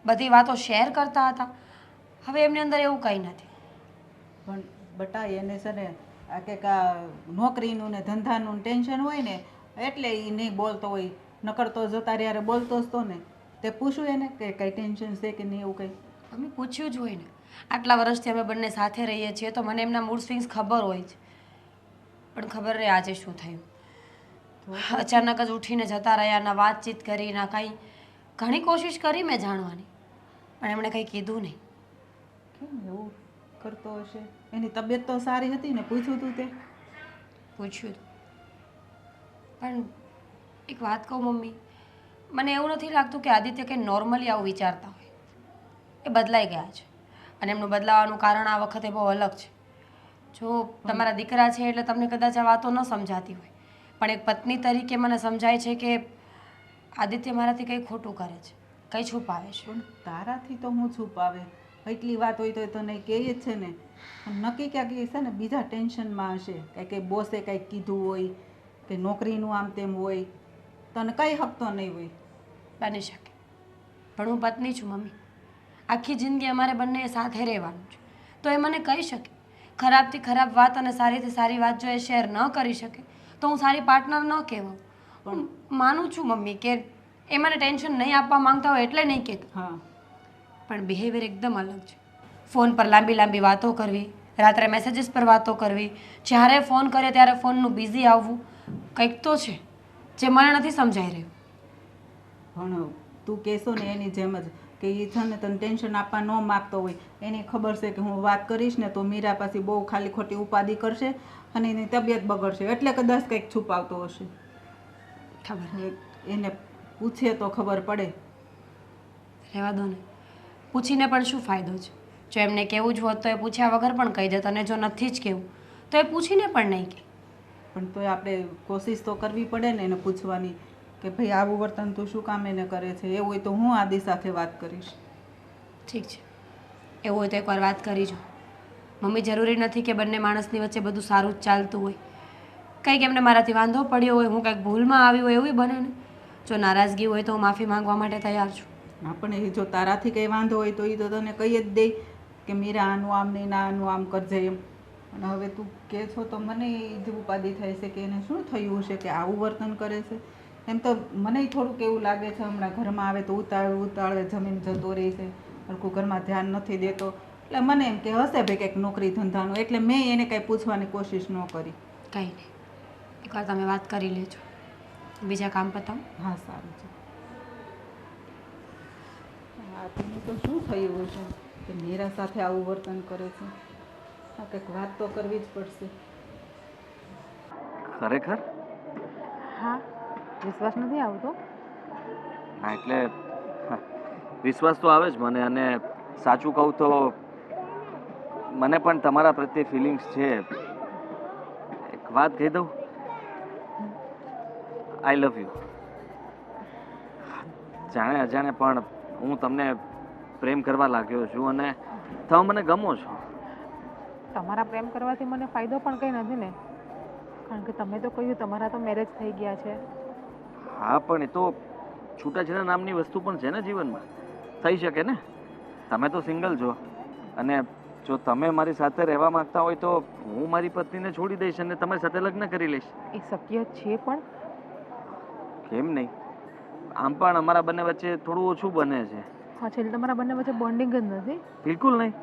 Speaker 4: બધી વાતો શેર કરતા હતા, હવે એમની અંદર એવું કંઈ નથી.
Speaker 3: પણ બટા એને છે ને આ કંઈક આ નોકરીનું ને ધંધાનું ટેન્શન હોય ને એટલે એ નહીં બોલતો હોય. નકરતો જો તારે યારે બોલતો જ તો ને. તે પૂછ્યું એને કે કંઈ ટેન્શન છે કે નહીં એવું કંઈ?
Speaker 4: મમ્મી પૂછ્યું જ હોય ને. આટલા વર્ષથી અમે બંને સાથે રહીએ છીએ તો મને એમના મૂડ સ્વિંગ્સ ખબર હોય છે. પણ ખબર નહીં આજે શું થયું. અચાનક જ ઉઠીને જતા રહ્યા, ના વાતચીત કરી ના કંઈ. ઘણી કોશિશ કરી મેં જાણવાની, પણ એમણે કંઈ કીધું નહીં.
Speaker 3: કેમ એવું કરતો હશે? એની તબિયત તો સારી હતી ને? પૂછ્યું તું તે?
Speaker 4: પૂછ્યું હતું. પણ એક વાત કહું મમ્મી, મને એવું નથી લાગતું કે આદિત્ય કે નોર્મલી આવું વિચારતા હોય. એ બદલાઈ ગયા છે અને એમનું બદલાવાનું કારણ આ વખતે બહુ અલગ છે. જો તમારા દીકરા છે એટલે તમને કદાચ આ વાતો ન સમજાતી હોય, પણ એક પત્ની તરીકે મને સમજાય છે કે આદિત્ય મારાથી કંઈ ખોટું કરે છે, કંઈ છુપાવે છે.
Speaker 3: પણ તારાથી તો હું છુપાવે? એટલી વાત હોય તો તને કહે જ છે ને. નક્કી ક્યાંક એ છે ને બીજા ટેન્શનમાં હશે. કંઈ બોસે કંઈક કીધું હોય કે નોકરીનું આમ તેમ હોય, તને કંઈ હકતો નહીં હોય.
Speaker 4: બની શકે, પણ હું પત્ની છું મમ્મી. આખી જિંદગી અમારે બંને સાથે રહેવાનું છે, તો એ મને કહી શકે. ખરાબથી ખરાબ વાત અને સારીથી સારી વાત જો એ શેર ન કરી શકે તો હું સારી પાર્ટનર ન કહેવાઉં. પણ માનું છું મમ્મી કે એ મને ટેન્શન નહીં આપવા માંગતા હોય એટલે નહીં કહેતા,
Speaker 3: હા,
Speaker 4: પણ બિહેવિયર એકદમ અલગ છે. ફોન પર લાંબી લાંબી વાતો કરવી, રાત્રે મેસેજીસ પર વાતો કરવી, જ્યારે ફોન કરે ત્યારે ફોનનું બિઝી આવવું, કંઈક તો છે જે મને નથી સમજાઈ રહ્યું.
Speaker 3: પણ તું કહેશો ને એની જેમ જ કે એ છે ને તને ટેન્શન આપવા ન માગતો હોય. એને ખબર છે કે હું વાત કરીશ ને તો મીરા પાછી બહુ ખાલી ખોટી ઉપાધિ કરશે અને એની તબિયત બગડશે, એટલે કદાચ કંઈક છુપાવતો હશે.
Speaker 4: ખબર
Speaker 3: હવે એને પૂછે તો ખબર પડે.
Speaker 4: રહેવા દો ને, પૂછીને પણ શું ફાયદો છે? જો એમને કહેવું જ હોત તો એ પૂછ્યા વગર પણ કહી દેત, અને જો નથી જ કહેવું તો એ પૂછીને પણ નહીં કહે.
Speaker 3: પણ તોય આપણે કોશિશ તો કરવી પડે ને એને પૂછવાની કે ભાઈ આવું વર્તન તું શું કામ એને કરે છે. એવું હોય તો હું આદિ સાથે વાત કરીશ.
Speaker 4: ઠીક છે, એવું હોય તો એકવાર વાત કરી જો. મમ્મી, જરૂરી નથી કે બંને માણસની વચ્ચે બધું સારું જ ચાલતું હોય. કંઈક એમને મારાથી વાંધો પડ્યો હોય, હું કંઈક ભૂલમાં આવી હોય, એવું બને ને. જો નારાજગી હોય તો હું માફી માંગવા માટે તૈયાર છું.
Speaker 3: હા, પણ એ જો તારાથી કંઈ વાંધો હોય તો એ તો તને કહી જ દે કે મીરા આનું આમ નહીં, ના આનું આમ કરજે એમ. અને હવે તું કહે છો તો મને એ જ ઉપાધિ થાય છે કે એને શું થયું હશે કે આવું વર્તન કરે છે. એમ તો મને થોડુંક એવું લાગે છે હમણાં ઘરમાં આવે તો ઉતાળે જમીન જતો રહે છે, હરખું ઘરમાં ધ્યાન નથી દેતો. એટલે મને એમ કે હશે ભાઈ કંઈક નોકરી ધંધાનું, એટલે મેં એને કાંઈ પૂછવાની કોશિશ ન કરી.
Speaker 4: કંઈ નહીં, એકવાર તમે વાત કરી લેજો, બીજા કામ પતાવો.
Speaker 3: હા, સારું છે. હા, તેનું તો શું થયું હશે કે મીરા સાથે આવું વર્તન કરે છે? હા, કંઈક વાત તો કરવી જ પડશે.
Speaker 2: ખરેખર?
Speaker 5: હા, વિશ્વાસ નથી આવતો?
Speaker 2: હા એટલે વિશ્વાસ તો આવે જ મને, અને સાચું કહું તો મને પણ તમારા પ્રત્યે ફિલિંગ્સ છે. એક વાત કહી દઉં, આઈ લવ યુ. જાણે અજાણે પણ હું તમને પ્રેમ કરવા લાગ્યો છું, અને તમે મને ગમો છો.
Speaker 5: તમારા પ્રેમ કરવાથી મને ફાયદો પણ કંઈ નથી ને, કારણ કે તમે તો કહ્યું તમારા તો મેરેજ થઈ ગયા છે.
Speaker 2: હા પણ એ તો છૂટાછેડા નામની વસ્તુ પણ છે ને જીવનમાં, થઈ શકે ને. તમે તો સિંગલ છો, અને જો તમે મારી સાથે રહેવા માંગતા હોય તો હું મારી પત્નીને છોડી દઈશ અને તમારી સાથે લગ્ન કરી લઈશ.
Speaker 5: એ શક્ય છે પણ?
Speaker 2: કેમ નહીં? આમ પણ અમારા બંને વચ્ચે થોડું ઓછું બને છે.
Speaker 5: હા, છેલ્લે તમારા બંને વચ્ચે બોન્ડિંગ જ નથી.
Speaker 2: બિલકુલ નહીં.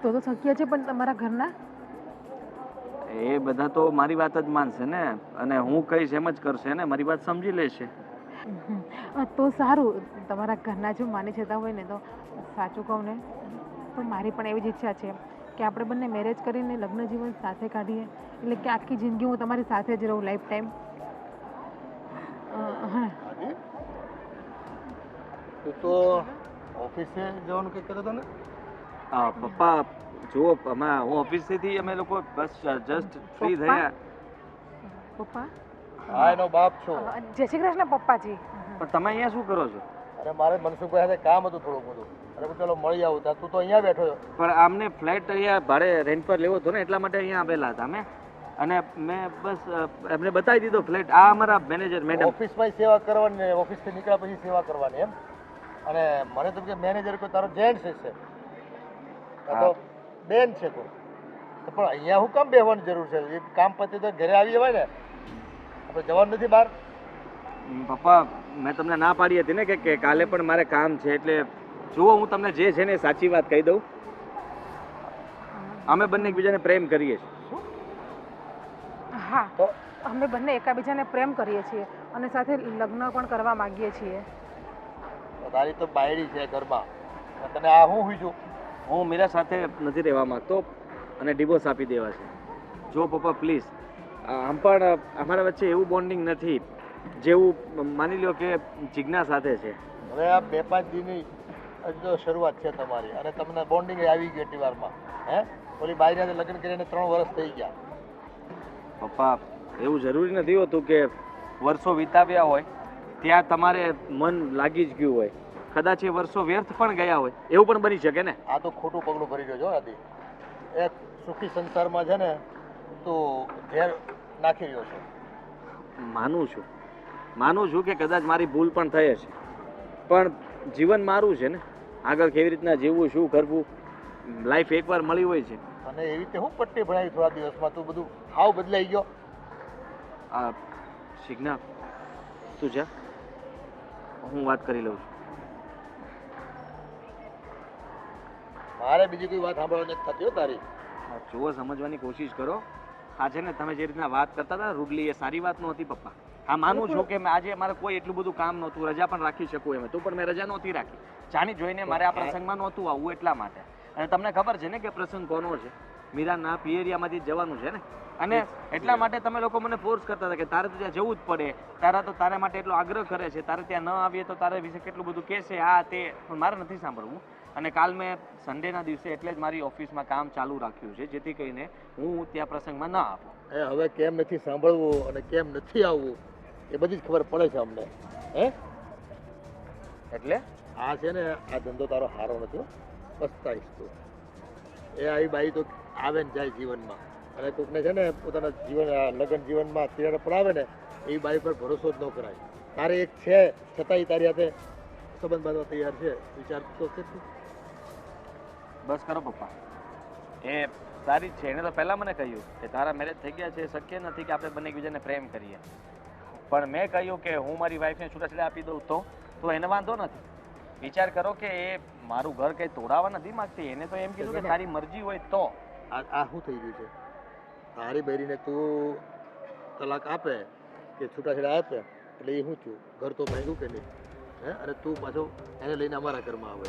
Speaker 5: તો શક્ય છે, પણ તમારા ઘરના?
Speaker 2: એ બધા તો મારી વાત જ માનશે ને, અને હું કહીશ એમ જ કરશે ને, મારી વાત સમજી લેશે.
Speaker 5: તો સારું, તમારા ઘરના જો માની જતા હોય ને, તો સાચું કહું ને તો મારી પણ એવી જ ઈચ્છા છે કે આપણે બંને મેરેજ કરીને લગ્ન જીવન સાથે કાઢીએ, એટલે કે આખી જિંદગી હું તમારી સાથે જ રહું, લાઈફ ટાઈમ. હા.
Speaker 1: તું તો ઓફિસે જવાનું કંઈક કર્યો હતો ને?
Speaker 2: પપ્પા જુઓ, હું ઓફિસથી અમે લોકો બસ જસ્ટ ફ્રી થયા.
Speaker 5: પપ્પા?
Speaker 1: હા, એનો બાપ છો.
Speaker 5: જય શ્રી કૃષ્ણ પપ્પાજી.
Speaker 2: પણ તમે અહીંયા શું કરો છો?
Speaker 1: અરે મારે મનસુખભાઈ સાથે કામ હતું થોડું બધું, અરે ચાલો મળી આવું. ત્યાં તું તો અહીંયા બેઠો છો.
Speaker 2: પણ આમને ફ્લેટ અહીંયા ભાડે રેન્ટ પર લેવો હતો ને, એટલા માટે અહીંયા આવેલા હતા અમે, અને મેં બસ એમને બતાવી દીધો ફ્લેટ. આ અમારા મેનેજર મેડમ.
Speaker 1: ઓફિસમાં સેવા કરવાની ને ઓફિસથી નીકળ્યા પછી સેવા કરવાની એમ. અને મને તો કે મેનેજર કોઈ તારો જેન્ટ્સ છે, તો બેન છે કોઈ, તો પણ અહીંયા હું કામ બેસવાની જરૂર છે? એ કામ પતી તો ઘરે આવી જવાય ને, આપણે જવાનું નથી બહાર.
Speaker 2: પપ્પા મેં તમને ના પાડી હતી ને કે કાલે પણ મારે કામ છે, એટલે જુઓ હું તમને જે છે ને એ સાચી વાત કહી દઉં. અમે બંને એકબીજાને પ્રેમ કરીએ છીએ.
Speaker 5: હા, તો અમે બંને એકાબીજાને પ્રેમ કરીએ છીએ અને સાથે લગ્ન પણ કરવા માંગીએ છીએ.
Speaker 1: તારી તો બાયડી છે ઘરમાં, તને આ હું હુઈ છું.
Speaker 2: હું મીરા સાથે નથી રહેવા માંગતો અને ડિવોર્સ આપી દેવા છે. જો પપ્પા પ્લીઝ, આમ પણ અમારા વચ્ચે એવું બોન્ડિંગ નથી જેવું માની લ્યો કે જિજ્ઞા સાથે છે.
Speaker 1: હવે આ 2-5 દિનની હજી તો શરૂઆત છે તમારી, અને તમને બોન્ડિંગ આવી ગઈ એટલી વારમાં. હે, ઓલી બાયરી લગ્ન કરીને 3 વર્ષ થઈ ગયા.
Speaker 2: પપ્પા એવું જરૂરી નથી હોતું કે વર્ષો વિતાવ્યા હોય ત્યાં તમારે મન લાગી જ ગયું હોય. કદાચ એ વર્ષો વ્યર્થ પણ ગયા હોય, એવું પણ બની શકે ને.
Speaker 1: આ તો ખોટું પગલું ભરી રહ્યો છો આદિ. એક સુખી સંસારમાં છે ને તું ઝેર નાખી રહ્યો છો.
Speaker 2: માનું છું કે કદાચ મારી ભૂલ પણ થઈ હશે, પણ જીવન મારું છે ને, આગળ કેવી રીતના જીવવું, શું કરવું, લાઈફ એકવાર મળી હોય છે.
Speaker 1: અને એવી રીતે હું પટ્ટી ભણાવી થોડા દિવસમાં તું બધું હાવ બદલાઈ ગયો.
Speaker 2: આ શિગ્ના તું જા, હું વાત કરી લઉં છું.
Speaker 1: મારે બીજી કોઈ વાત સાંભળવાની નથી થતી હો તારી.
Speaker 2: જુઓ, સમજવાની કોશિશ કરો. આ છે ને તમે જે રીતના વાત કરતા હતા રૂડલી, એ સારી વાત નહોતી પપ્પા. હા, માનું છું કે આજે મારે કોઈ એટલું બધું કામ નહોતું, રજા પણ રાખી શકું એમ હતું, પણ મેં રજા નહોતી રાખી. જાણી જોઈને મારે આ પ્રસંગમાં નહોતું આવવું એટલા માટે. અને તમને ખબર છે ને કે પ્રસંગ કોનો છે? મીરાના પિયરિયામાંથી જવાનું છે ને, અને એટલા માટે તમે લોકો મને ફોર્સ કરતા હતા કે તારે તો ત્યાં જવું જ પડે, તારા માટે એટલો આગ્રહ કરે છે, તારે ત્યાં ન આવીએ તો તારા વિશે કેટલું બધું કહેશે, આ તે. પણ મારે નથી સાંભળવું. અને કાલ મેં સન્ડેના દિવસે એટલે જ મારી ઓફિસમાં કામ ચાલુ રાખ્યું છે, જેથી કરીને હું ત્યાં પ્રસંગમાં ન આવું.
Speaker 1: હવે કેમ નથી સાંભળવું અને કેમ નથી આવવું એ બધી જ ખબર પડે છે અમને. હે,
Speaker 2: એટલે
Speaker 1: આ છે ને આ ધંધો તારો સારો નથી, પસ્તાઈશ તું. એ આવી બાઈ તો આવે ને જાય જીવનમાં, અને કોઈકને છે ને પોતાના લગ્ન જીવનમાં તિરાડ પડાવે ને, એ બાઈ પર ભરોસો જ ન કરાય. તારે એક છે છતાંય તારી હાથે સંબંધ બાંધવા તૈયાર છે, વિચાર તો છે તું.
Speaker 2: બસ કરો પપ્પા, એ સારી જ છે. એને તો પહેલાં મને કહ્યું કે તારા મેરેજ થઈ ગયા છે, શક્ય નથી કે આપણે બંને એકબીજાને પ્રેમ કરીએ. પણ મેં કહ્યું કે હું મારી વાઈફને છૂટાછેડા આપી દઉં તો એને વાંધો નથી. વિચાર કરો કે એ મારું ઘર કંઈ તોડાવવા નથી માગતી. એને તો એમ કીધું કે તારી મરજી હોય તો.
Speaker 1: આ શું થઈ ગયું છે? તારી બહેરીને તું તલાક આપે કે છૂટાછેડા આપે એટલે એ શું થયું? ઘર તો ભાંગ્યું કે નહીં? હે, અને તું પાછો એને લઈને અમારા ઘરમાં આવે.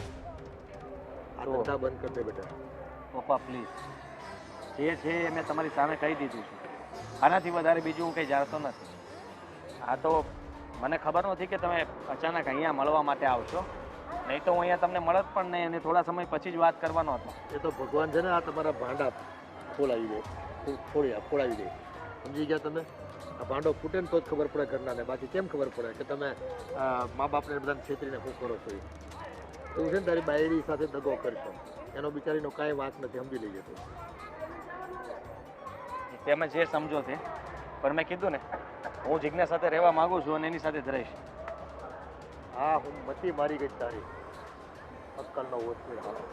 Speaker 1: આ ધંધા બંધ કરી દે બેટા.
Speaker 2: પપ્પા પ્લીઝ, જે છે એ મેં તમારી સામે કહી દીધું છે. આનાથી વધારે બીજું હું કંઈ જાણતો નથી. હા તો મને ખબર નથી કે તમે અચાનક અહીંયા મળવા માટે આવશો, નહીં તો હું અહીંયા તમને મળત પણ નહીં અને થોડા સમય પછી જ વાત કરવાનો હતો.
Speaker 1: એ તો ભગવાન છે ને આ તમારા ભાંડા ખોલાવી દે, ખોલાવી દે. સમજી ગયા તમે? આ ભાંડો ફૂટે ને તો જ ખબર પડે ઘરનાને, બાકી કેમ ખબર પડે કે તમે મા બાપને બધાને છેતરીને શું કરો છો? એવું છે ને તારી બાયડી સાથે દગો કરશો, એનો બિચારીનો કાંઈ વાંક નથી, સમજી લઈ જતો.
Speaker 2: તમે જે સમજો તે, પણ મેં કીધું ને હું જિજ્ઞા સાથે રહેવા માંગુ છું અને એની સાથે જ રહીશ.
Speaker 1: હા, હું મતી મારી ગઈ તારી, અક્કલનો ઓછો હાલો.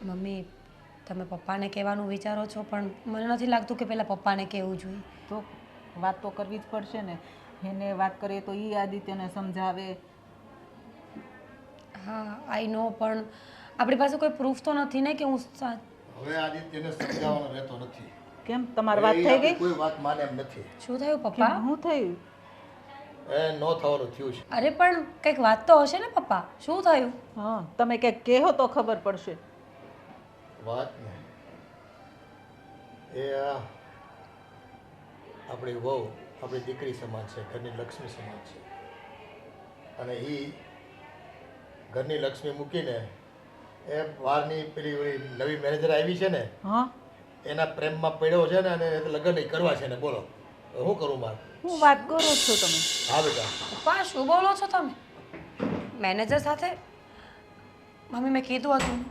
Speaker 4: મમ્મી તમે પપ્પાને કહેવાનું વિચારો છો, પણ મને નથી લાગતું કે પહેલાં પપ્પાને કહેવું જોઈએ.
Speaker 3: તો વાત તો કરવી જ પડશે ને. એને વાત કરીએ તો એ આદિત્યને સમજાવે.
Speaker 4: હા આઈ નો, પણ આપણી પાસે કોઈ પ્રૂફ તો નથી ને કે હું
Speaker 1: હવે આદિત્યને સમજાવવાનો રહેતો નથી.
Speaker 3: કેમ તમારી વાત થઈ ગઈ?
Speaker 1: કોઈ વાત માને એમ નથી.
Speaker 4: શું થયું પપ્પા?
Speaker 3: શું થયું?
Speaker 1: એ નો થવાનું થયું છે.
Speaker 4: અરે પણ કંઈક વાત તો હશે ને પપ્પા, શું થયું?
Speaker 3: હા, તમે કંઈક કહો તો ખબર પડશે.
Speaker 1: વાત ને એ આપણી વહુ આપણી દીકરી સમાન છે, ઘરની લક્ષ્મી સમાન છે, અને એ ઘરની લક્ષ્મી મૂકીને એ બહારની પેલી નવી મેનેજર આવી છે ને,
Speaker 3: હા,
Speaker 1: એના પ્રેમમાં પડ્યો છે ને, અને લગ્ન નહીં કરવા છે ને. બોલો શું કરું મારે?
Speaker 3: હું વાત કરો છો તમે?
Speaker 1: હા બેટા.
Speaker 4: પપ્પા શું બોલો છો તમે? મેનેજર સાથે? મમ્મી મેં કીધું હતું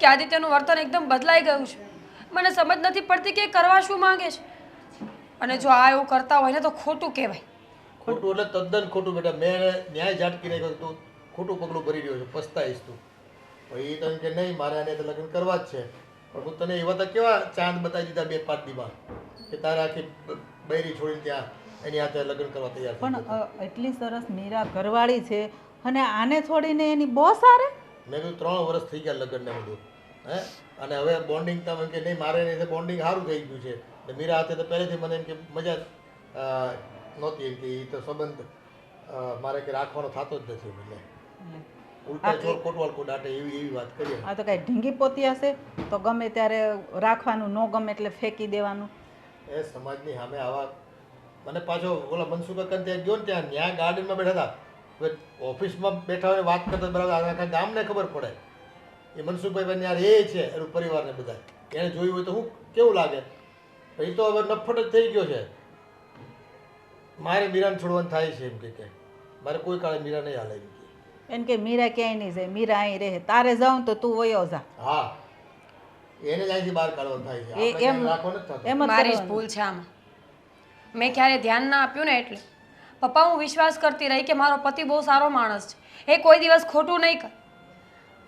Speaker 4: કે આદિત્યનું વર્તન એકદમ બદલાઈ ગયું છે. મને સમજ નથી પડતી કે એ કરવા શું માંગે છે, અને જો આ એવું કરતા હોય ને તો ખોટું કહેવાય.
Speaker 1: ખોટું એટલે તદ્દન ખોટું બેટા. મેં ન્યાય ઝાટકી નાખ્યો, તું ખોટું પગલું ભરી રહ્યો છે, પસ્તાઈશ તું. એ તને કે નહીં મારે આને તો લગ્ન કરવા જ છે, પણ હું તને એવા તો કેવા ચાંદ બતાવી દીધા 2-5 દીમાં કે તારે આખી બૈરી છોડીને ત્યાં એની હાથે લગ્ન કરવા તૈયાર થઈ ગયો.
Speaker 3: પણ એટલી સરસ મીરા ઘરવાળી છે અને આને છોડીને એની બોસ આરે?
Speaker 1: મેં કીધું 3 વર્ષ થઈ ગયા લગ્નને બધું, હે, અને હવે બોન્ડિંગ તમે કે નહીં મારે નહીં, બોન્ડિંગ સારું થઈ ગયું છે. એટલે મીરા હાથે તો પહેલેથી મને એમ કે મજા નહોતી, એમ કે એ તો સંબંધ મારે કે રાખવાનો થતો જ નથી. મને ઉલટા ચોર કોટવાલ કો દાટે એવી વાત કરીએ.
Speaker 3: આ તો કાંઈ ઢીંગી પોતી હશે તો ગમે ત્યારે રાખવાનું, ન ગમે એટલે ફેંકી દેવાનું.
Speaker 1: એ સમાજની સામે આવા, મને પાછો ઓલા મનસુખ કાકા ત્યાં ગયો ને, ત્યાં ગાર્ડનમાં બેઠા હતા, હવે ઓફિસમાં બેઠા હોય વાત કરતા બરાબર આખા ગામને ખબર પડે. એ મનસુખભાઈ યાર એ છે એનું પરિવારને બધા એને જોયું હોય તો હું કેવું લાગે? એ તો હવે નફટ જ થઈ ગયો છે. મારે મીરાને છોડવાનું થાય છે એમ કે મારે કોઈ કાળે મીરા નહીં હાલે એમ કે.
Speaker 3: એમ કે મીરા ક્યાંય નહીં જાય, મીરા અહીં રહે. તારે જાઉં તો તું વયો જા.
Speaker 1: હા, એને જ અહીંથી બહાર કાઢવાનું થાય છે.
Speaker 3: એ
Speaker 1: આપણે
Speaker 3: એમ
Speaker 1: ક્યાંય રાખવાનું જ થતું.
Speaker 3: એમ જ
Speaker 4: મારી જ
Speaker 3: કરવાનું.
Speaker 4: ભૂલ છે આમાં. મેં ક્યારે ધ્યાન ના આપ્યું ને એટલે. પપ્પા હું વિશ્વાસ કરતી રહી કે મારો પતિ બહુ સારો માણસ છે, એ કોઈ દિવસ ખોટું નહીં કરે.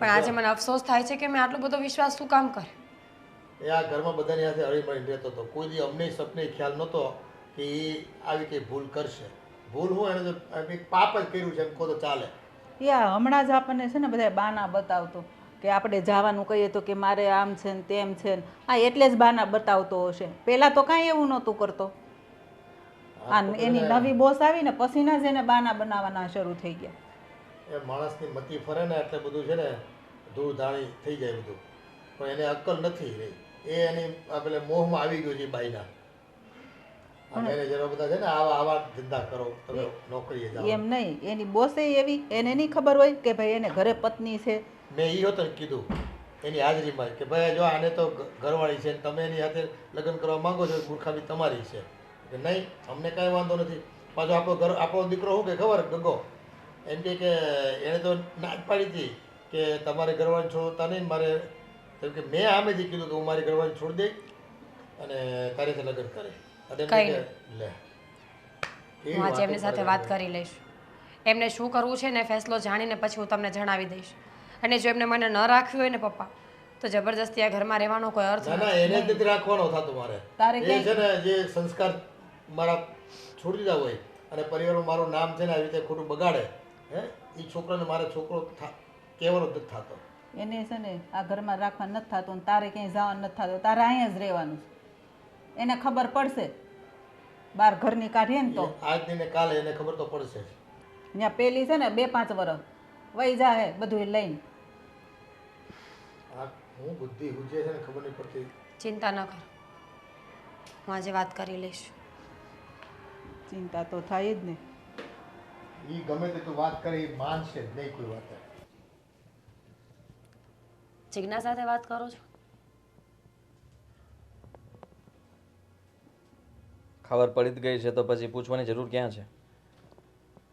Speaker 4: પણ આજે મને અફસોસ થાય છે કે મેં આટલો બધો વિશ્વાસ શું કામ કર્યો.
Speaker 1: એ આ ઘરમાં બધાની સાથે હળીમળીને રહેતો હતો. કોઈ દી અમને સપને ખ્યાલ નહોતો કે એ આવી કંઈ ભૂલ કરશે. ભૂલ હું એને તો એક પાપ જ કર્યું છે એમ કહો તો ચાલે.
Speaker 3: યા હમણાં જ આપણને છે ને બધા બાના બતાવતો કે આપણે જવાનું કહીએ તો કે મારે આમ છે ને તેમ છે ને. હા, એટલે જ બાના બતાવતો હશે. પહેલાં તો કાંઈ એવું નહોતું કરતો. આ એની નવી બોસ આવીને પછીના જ એને બાના બનાવવાના શરૂ થઈ ગયા.
Speaker 1: એ માણસની મતી ફરે ને એટલે બધું છે ને ધૂળ ધાણી થઈ જાય બધું, પણ એને અક્કલ નથી રહી. એ એની પેલે મોહમાં આવી ગયો છે બાઈના. મેનેજરો બધા છે ને આવા ધંધા કરો, તમે નોકરીએ જાઓ.
Speaker 3: એમ નહીં, એની બોસે એવી, એને નહીં ખબર હોય કે ભાઈ એને ઘરે પત્ની છે.
Speaker 1: મેં એ હતો કીધું એની હાજરીમાં કે ભાઈ જો આને તો ઘરવાળી છે ને તમે એની સાથે લગ્ન કરવા માંગો છો, મૂર્ખામી તમારી છે. કે નહીં, અમને કાંઈ વાંધો નથી. પાછો આપણો દીકરો શું કે ખબર ગગો એમ કે એણે તો ના જ પાડી હતી કે તમારે ઘરવાળી છોડતા નહીં. મારે કેમ કે મેં આમેથી કીધું કે હું મારી ઘરવાળી છોડી દઈ અને તારી સાથે લગ્ન કરે. લે
Speaker 4: હું આજે એમની સાથે વાત કરી લઈશ. એમને શું કરવું છે ને ફેસલો જાણીને પછી હું તમને જણાવી દઈશ. અને જો એમને મને ન રાખ્યું હોય ને પપ્પા, તો જબરજસ્તી આ ઘરમાં રહેવાનો કોઈ અર્થ
Speaker 1: ના. એને જ નથી રાખવાનો થતો મારે.
Speaker 3: તારે
Speaker 1: એ છે ને જે સંસ્કાર મારા છોડી દીધા હોય અને પરિવારમાં મારું નામ છે ને આવી રીતે ખોટું બગાડે, હે, એ છોકરાને મારે છોકરો કહેવાનો જ નથી થતો.
Speaker 3: એને છે ને આ ઘરમાં રાખવા નથી થતું અને તારે ક્યાંય જવાનું નથી થતું. તારે અહીંયા જ રહેવાનું. એને ખબર પડશે બહાર ઘરની કાઢીએ ને તો.
Speaker 1: આજ ને કાલે એને ખબર તો પડશે જ.
Speaker 3: ત્યાં પેલી છે ને 2-5 વર્ષ વહી જાય બધું લઈને.
Speaker 1: હું બુદ્ધિ હુજે છે ને ખબર નહીં પડતી.
Speaker 4: ચિંતા ન કર, હું આજે વાત કરી લઈશ.
Speaker 3: ચિંતા તો થાય જ ને.
Speaker 1: એ ગમે તે તું વાત કરે એ માનશે જ નહીં કોઈ વાત.
Speaker 4: જિજ્ઞા સાથે વાત કરો છો?
Speaker 2: ખબર પડી જ ગઈ છે તો પછી પૂછવાની જરૂર ક્યાં છે?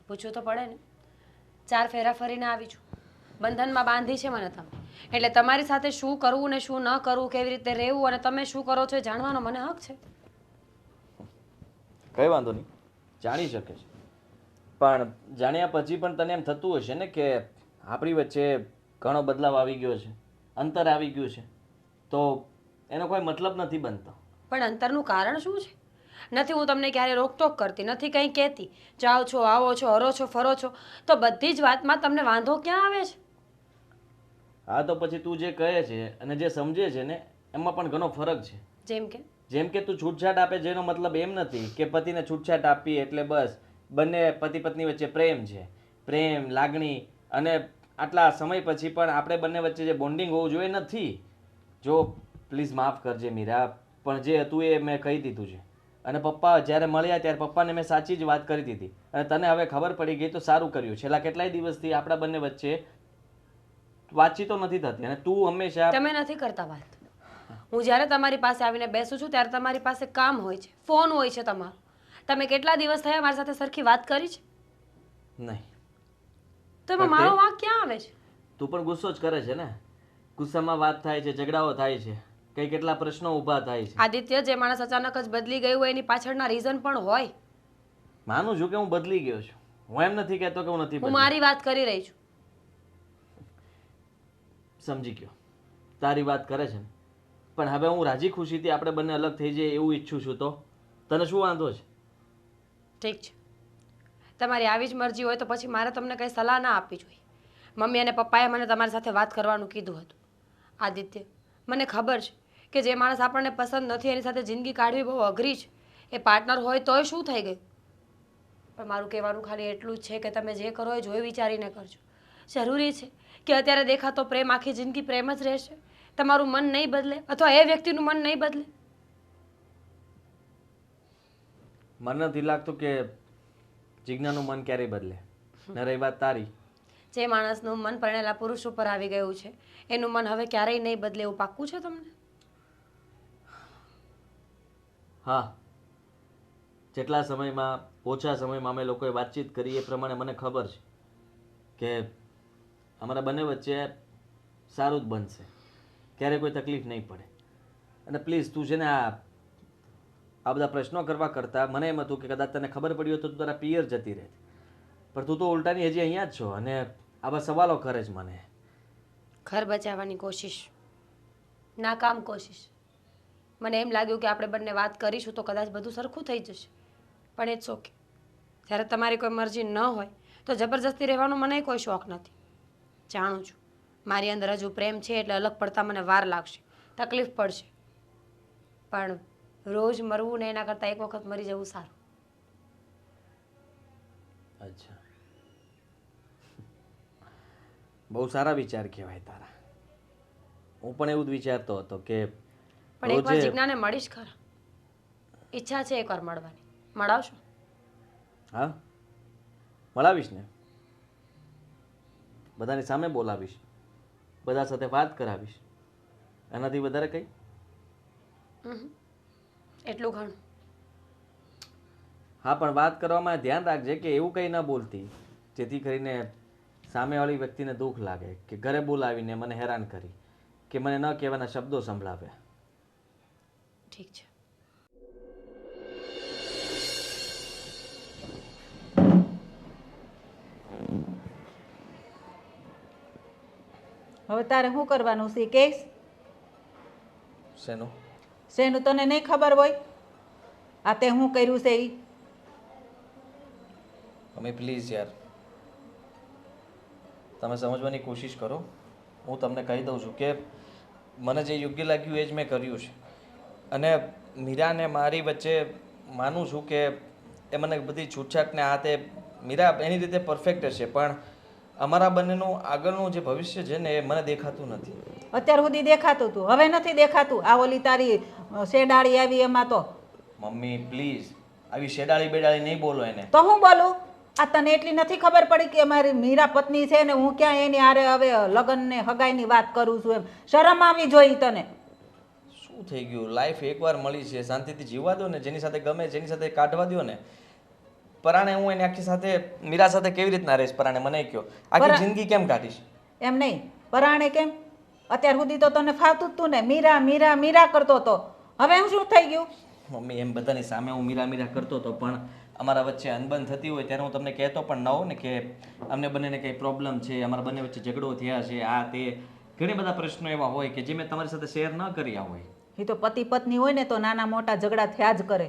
Speaker 4: પૂછવું તો પડે ને. 4 ફેરા ફરીને આવી છું, બંધનમાં બાંધી છે મને તમે, એટલે તમારી સાથે શું કરવું ને શું ન કરવું, કેવી રીતે રહેવું અને તમે શું કરો છો એ જાણવાનો મને હક છે.
Speaker 2: કઈ વાંધો નહીં, જાણી શકે છે. પણ જાણ્યા પછી પણ તને એમ થતું હશે ને કે આપણી વચ્ચે ઘણો બદલાવ આવી ગયો છે, અંતર આવી ગયું છે, તો એનો કોઈ મતલબ નથી બનતો.
Speaker 4: પણ અંતરનું કારણ શું છે? નથી હું તમને ક્યારે રોકટોક કરતી, નથી કંઈ કહેતી. જાઓ છો, આવો છો, હરો છો, ફરો છો, તો બધી જ વાતમાં તમને વાંધો ક્યાં આવે છે?
Speaker 2: હા તો પછી તું જે કહે છે અને જે સમજે છે ને એમાં પણ ઘણો ફરક છે. જેમ કે તું છૂટછાટ આપે જેનો મતલબ એમ નથી કે પતિને છૂટછાટ આપી એટલે બસ બંને પતિ પત્ની વચ્ચે પ્રેમ છે, પ્રેમ લાગણી, અને આટલા સમય પછી પણ આપણે બંને વચ્ચે જે બોન્ડિંગ હોવું જોઈએ નથી. જો પ્લીઝ માફ કરજે મીરા, પણ જે હતું એ મેં કહી દીધું છે. અને પપ્પા જ્યારે મળ્યા ત્યારે પપ્પાને મેં સાચી જ વાત કરી દીધી, અને તને હવે ખબર પડી ગઈ તો સારું કર્યું. છેલ્લા કેટલાય દિવસથી આપણા બંને વચ્ચે વાતચીતો નથી થતી અને તું હંમેશા
Speaker 4: તમે નથી કરતા વાત. હું જ્યારે તમારી પાસે આવીને બેસું છું ત્યારે તમારી પાસે કામ હોય છે, ફોન હોય છે તમારો. તમે કેટલા દિવસ થયા મારી સાથે સરખી વાત કરી છે?
Speaker 2: નહીં.
Speaker 4: તો એમાં મારો વાંક ક્યાં આવે છે?
Speaker 2: તું પણ ગુસ્સો જ કરે છે ને. ગુસ્સામાં વાત થાય છે, ઝઘડાઓ થાય છે, કઈ કેટલા પ્રશ્નો ઊભા થાય છે.
Speaker 4: આદિત્ય, જે માણસ અચાનક જ બદલી ગયું હોય એની પાછળના રીઝન પણ હોય.
Speaker 2: માનું છું કે હું બદલી ગયો છું, હું એમ નથી કહેતો કે હું નથી
Speaker 4: હું
Speaker 2: બદલ્યો.
Speaker 4: મારી વાત કરી રહી છું.
Speaker 2: સમજી ગયો, તારી વાત કરે છે ને, પણ હવે હું રાજી ખુશીથી આપણે બંને અલગ થઈ જઈએ એવું ઈચ્છું છું. તો તને શું વાંધો છે?
Speaker 4: ઠીક છે, તમારી આવી જ મરજી હોય તો પછી મારે તમને કંઈ સલાહ ના આપવી જોઈએ. મમ્મી અને પપ્પાએ મને તમારી સાથે વાત કરવાનું કીધું હતું. આદિત્ય, મને ખબર છે કે જે માણસ આપણને પસંદ નથી એની સાથે જિંદગી કાઢવી બહુ અઘરી છે. એ પાર્ટનર હોય તોય શું થઈ ગયું, પણ મારું કહેવાનું ખાલી એટલું જ છે કે તમે જે કરો એ જોઈ વિચારીને કરજો. જરૂરી છે કે અત્યારે દેખાતો પ્રેમ આખી જિંદગી પ્રેમ જ રહેશે? તમારું મન નહીં બદલે અથવા એ વ્યક્તિનું મન નહીં બદલે?
Speaker 2: મને નથી લાગતું કે જિજ્ઞાનું મન ક્યારેય બદલે. ને રહી વાત તારી,
Speaker 4: જે માણસનું મન પરણેલા પુરુષ ઉપર આવી ગયું છે એનું મન હવે ક્યારેય નહીં બદલે એવું પાક્કું છે તમને?
Speaker 2: હા, જેટલા સમયમાં ઓછા સમયમાં અમે લોકોએ વાતચીત કરી એ પ્રમાણે મને ખબર છે કે અમારા બંને વચ્ચે સારું જ બનશે, ક્યારેય કોઈ તકલીફ નહીં પડે. અને પ્લીઝ તું છે ને આ બધા પ્રશ્નો કરવા કરતાં મને એમ હતું કે કદાચ તને ખબર પડી હોય તો તું તારા પિયર જતી રહેત, પણ તું તો ઉલટાની હજી અહીંયા જ છો અને આવા સવાલો કરે છે મને.
Speaker 4: ઘર બચાવવાની કોશિશ, નાકામ કોશિશ. મને એમ લાગ્યું કે આપણે બંને વાત કરીશું તો કદાચ બધું સરખું થઈ જશે, પણ ઇટ્સ ઓકે. જ્યારે તમારી કોઈ મરજી ન હોય તો જબરજસ્તી રહેવાનો મને કોઈ શોખ નથી. જાણું છું મારી અંદર હજુ પ્રેમ છે એટલે અલગ પડતા મને વાર લાગશે, તકલીફ પડશે, પણ રોજ મરવું ને એના કરતાં એક વખત મરી જવું સારું.
Speaker 2: અચ્છા, બહુ સારા વિચાર કહેવાય તારા. હું પણ એવું જ વિચારતો હતો કે
Speaker 4: પણ એકવાર જિજ્ઞાને મળીશ ખરા. ઈચ્છા છે એકવાર મળવાની. મળાવશો?
Speaker 2: હા, મળાવીશ ને. બધાની સામે બોલાવીશ, બધા સાથે વાત કરાવીશ. એનાથી વધારે કંઈ?
Speaker 4: એટલું ઘણું.
Speaker 2: હા, પણ વાત કરવામાં ધ્યાન રાખજે કે એવું કંઈ ન બોલતી જેથી કરીને સામેવાળી વ્યક્તિને દુઃખ લાગે કે ઘરે બોલાવીને મને હેરાન કરી કે મને ન કહેવાના શબ્દો સંભળાવે.
Speaker 4: ઠીક છે.
Speaker 3: હવે તારે શું કરવાનું છે કેસ?
Speaker 2: શેનું?
Speaker 3: શેનું તને નહીં ખબર હોય? આ તે શું કર્યું છે એ?
Speaker 2: મમ્મી પ્લીઝ યાર, તમે સમજવાની કોશિશ કરો. હું તમને કહી દઉં છું કે મને જે યોગ્ય લાગ્યું એ જ મેં કર્યું છે. અને મીરાને મારી વચ્ચે માનું છું કે એ મને બધી છૂટછાટને આ તે, મીરા એની રીતે પરફેક્ટ હશે, પણ અમારા બંનેનું આગળનું જે ભવિષ્ય છે ને એ મને દેખાતું નથી.
Speaker 3: અત્યાર સુધી દેખાતું હતું, હવે નથી દેખાતું. આ ઓલી તારી શેડાળી આવી એમાં તો
Speaker 2: મમ્મી પ્લીઝ આવી શેડાળી બેડાળી નહીં બોલો એને.
Speaker 3: તો હું બોલું? આ તને એટલી નથી ખબર પડી કે મારી મીરા પત્ની છે ને હું ક્યાં એની આરે હવે લગ્ન ને હગાઈની વાત કરું છું? એમ શરમ આવી જોઈ તને?
Speaker 2: શું થઈ ગયું? લાઈફ એકવાર મળી છે, શાંતિથી જીવવા દો ને. જેની સાથે ગમે જેની સાથે કાઢવા દો ને. પરાણે હું એની આખી સાથે મીરા સાથે કેવી રીતના રહીશ? પરાણે મને કહો, આખી જિંદગી કેમ કાઢીશ?
Speaker 3: એમ નહીં, પરાણે કેમ? અત્યાર સુધી તો તને ફાવતું જ તું ને, મીરા મીરા મીરા કરતો હતો. હવે હું શું થઈ ગયું?
Speaker 2: મમ્મી એમ બધાની સામે હું મીરા મીરા કરતો હતો, પણ અમારા વચ્ચે અનબન થતી હોય ત્યારે હું તમને કહેતો પણ ન હોઉં ને કે અમને બંનેને કંઈ પ્રોબ્લેમ છે, અમારા બંને વચ્ચે ઝઘડો થયા છે, આ તે ઘણી બધા પ્રશ્નો એવા હોય કે જે મેં તમારી સાથે શેર ન કર્યા હોય.
Speaker 3: એ તો પતિ પત્ની હોય ને તો નાના મોટા ઝઘડા થયા જ કરે,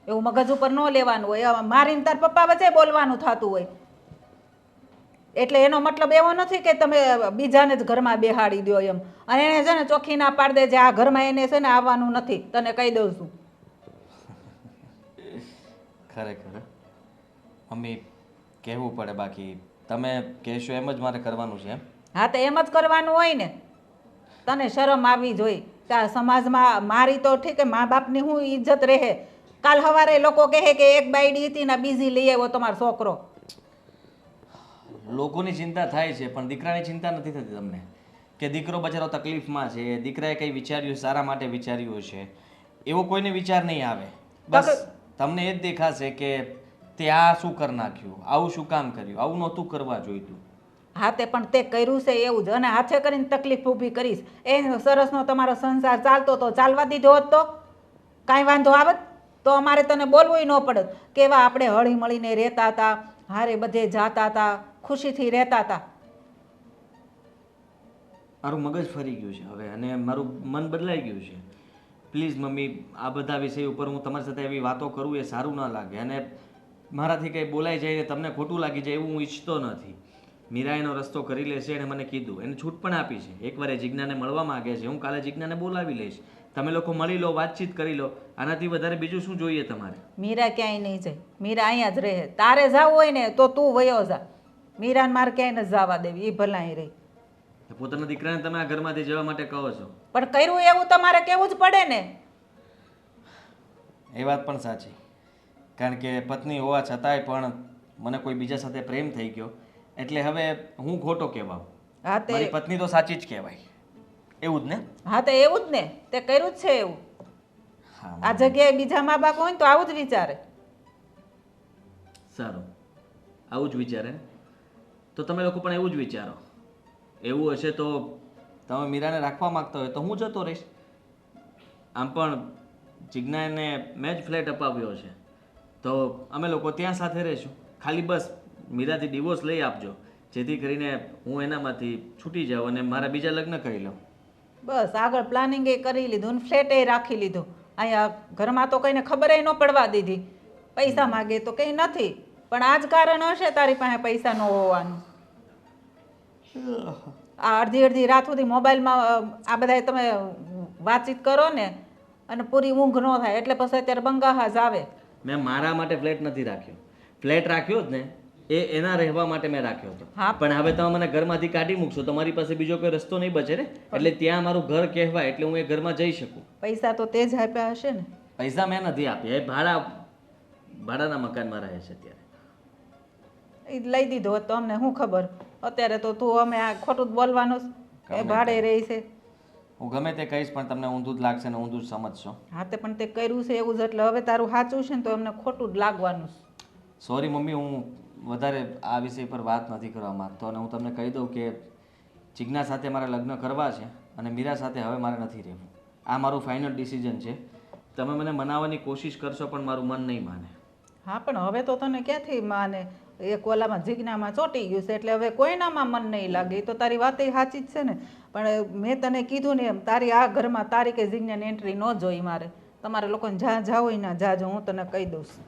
Speaker 3: એવું મગજ ઉપર ન લેવાનું હોય. મારીને તાર પપ્પા વચ્ચે બોલવાનું થતું હોય એટલે એનો મતલબ એવો નથી કે તમે બીજાને જ ઘરમાં બેહાડી દો એમ. અને એને છે ને ચોખ્ખી ના પાડ દે જે આ ઘરમાં એને છે ને આવવાનું નથી, તને કહી દઉં છું.
Speaker 2: ખરેખર મમ્મી કહેવું પડે, બાકી તમે કહેશો એમ જ મારે કરવાનું છે એમ?
Speaker 3: હા તો એમ જ કરવાનું હોય ને. તને શરમ આવી જોઈ ત્યાં સમાજમાં. મારી તો ઠીક મા બાપની હું ઇજ્જત રહે. કાલ સવારે લોકો કહે કે એક બાયડી હતી ને બીજી લઈ આવ્યો તમારો છોકરો.
Speaker 2: લોકોની ચિંતા થાય છે પણ દીકરાની ચિંતા નથી થતી તમને? કે દીકરો બચારો તકલીફમાં છે, દીકરાએ કંઈ વિચાર્યું સારા માટે વિચાર્યું છે, એવો કોઈને વિચાર નહીં આવે. બસ તમને એ જ દેખાશે કે તે આ શું કરી નાખ્યું, આવું શું કામ કર્યું, આવું નહોતું કરવા જોઈતું.
Speaker 3: હા તે પણ તે કર્યું છે એવું જ, અને હાથે કરીને તકલીફ ઊભી કરીશ. એ સરસનો તમારો સંસાર ચાલતો તો ચાલવા દીધો હોત તો કાંઈ વાંધો આવત? તો અમારે તને બોલવું ન પડત. કેવા આપણે હળી મળીને રહેતા હતા, હારે બધે જાતા હતા, ખુશીથી રહેતા હતા.
Speaker 2: મારું મગજ ફરી ગયું છે હવે અને મારું મન બદલાઈ ગયું છે. પ્લીઝ મમ્મી, આ બધા વિષય ઉપર હું તમારી સાથે એવી વાતો કરું એ સારું ન લાગે, અને મારાથી કંઈ બોલાઈ જાય ને તમને ખોટું લાગી જાય એવું હું ઈચ્છતો નથી. મીરા એનો રસ્તો કરી લેશે, એણે મને કીધું, એને છૂટ પણ આપી છે. એકવાર એ જિજ્ઞાને મળવા માંગે છે, હું કાલે જિજ્ઞાને બોલાવી લઈશ. તમે લોકો મળી લો, વાતચીત કરી લો. આનાથી વધારે બીજું શું જોઈએ તમારે?
Speaker 3: મીરા ક્યાંય નહીં જાય, મીરા અહીંયા જ રહે. તારે જવું હોય ને તો તું વયો જા. મીરાને મારે ક્યાંય નથી જવા દેવી, એ ભલાઈ રહી.
Speaker 2: પોતાના દીકરાને તમે આ ઘરમાંથી જવા માટે કહો છો,
Speaker 3: પણ કર્યું એવું તમારે કેવું જ પડે ને.
Speaker 2: એ વાત પણ સાચી, કારણ કે પત્ની હોવા છતાંય પણ મને કોઈ બીજા સાથે પ્રેમ થઈ ગયો એટલે હવે હું ખોટો કહેવાઉં?
Speaker 3: હા તે
Speaker 2: મારી પત્ની તો સાચી જ કહેવાય, એવું જ ને?
Speaker 3: હા તો એવું જ ને, તે કર્યું જ છે એવું.
Speaker 2: હા
Speaker 3: આ જગ્યાએ બીજા મા બાપ હોય ને તો આવું જ વિચારે.
Speaker 2: સારું, આવું જ વિચારે તો તમે લોકો પણ એવું જ વિચારો. એવું હશે તો તમે મીરાને રાખવા માંગતા હોય તો હું જતો રહીશ. આમ પણ જિજ્ઞાને મેં જ ફ્લેટ અપાવ્યો છે તો અમે લોકો ત્યાં સાથે રહીશું. ખાલી બસ મીરાથી ડિવોર્સ લઈ આપજો, જેથી કરીને હું એનામાંથી છૂટી જાઉં અને મારા બીજા લગ્ન કરી લઉં.
Speaker 3: બસ આગળ પ્લાનિંગ એ કરી લીધું ને ફ્લેટ એ રાખી લીધું. અહીંયા ઘરમાં તો કઈને ખબર ન પડવા દીધી. પૈસા માગે તો કંઈ નથી, પણ આ જ કારણ હશે તારી પાસે પૈસા ન હોવાનું. આ અડધી અડધી રાત સુધી મોબાઈલમાં આ બધા તમે વાતચીત કરો ને અને પૂરી ઊંઘ ન થાય એટલે પછી અત્યારે બંગાહાજ આવે.
Speaker 2: મેં મારા માટે ફ્લેટ નથી રાખ્યો. ફ્લેટ રાખ્યો જ ને એ એના રહેવા માટે મેં રાખ્યો હતો.
Speaker 3: હા.
Speaker 2: પણ હવે તમે મને ઘરમાંથી કાઢી મૂકશો તો મારી પાસે બીજો કોઈ રસ્તો નહીં બચે ને. એટલે ત્યાં મારું ઘર કહેવાય એટલે હું એ ઘરમાં જઈ શકું.
Speaker 3: પૈસા તો તે જ આપ્યા હશે ને.
Speaker 2: પૈસા મેં નથી આપ્યા, એ ભાડાના મકાનમાં રહે છે અત્યારે.
Speaker 3: એ લઈ દીધો હોત તો અમને શું ખબર. અત્યારે તો તું અમે આ ખોટું જ બોલવાનું એ ભાડે રહી છે.
Speaker 2: હું ગમે તે કહીશ પણ તમને ઊંધું જ લાગશે ને ઊંધું જ સમજશો.
Speaker 3: હા તે પણ તે કર્યું છે એવું જ એટલે હવે તારું સાચું છે ને તો એમને ખોટું જ લાગવાનું છે.
Speaker 2: સોરી મમ્મી, હું વધારે આ વિષય પર વાત નથી કરવા માંગતો અને હું તમને કહી દઉં કે જિજ્ઞા સાથે મારે લગ્ન કરવા છે અને મીરા સાથે હવે મારે નથી રહેવું. આ મારું ફાઇનલ ડિસિઝન છે. તમે મને મનાવવાની કોશિશ કરશો પણ મારું મન નહીં માને.
Speaker 3: હા પણ હવે તો તને ક્યાંથી માને? એક ઓલામાં જિજ્ઞામાં ચોંટી ગયું છે એટલે હવે કોઈનામાં મન નહીં લાગે. એ તો તારી વાત સાચી જ છે ને, પણ મેં તને કીધું ને એમ તારી આ ઘરમાં તારી કે જિજ્ઞાની એન્ટ્રી ન જોઈ મારે. તમારે લોકોને જ્યાં જાવ હોય ને જાજો, હું તને કહી દઉં છું.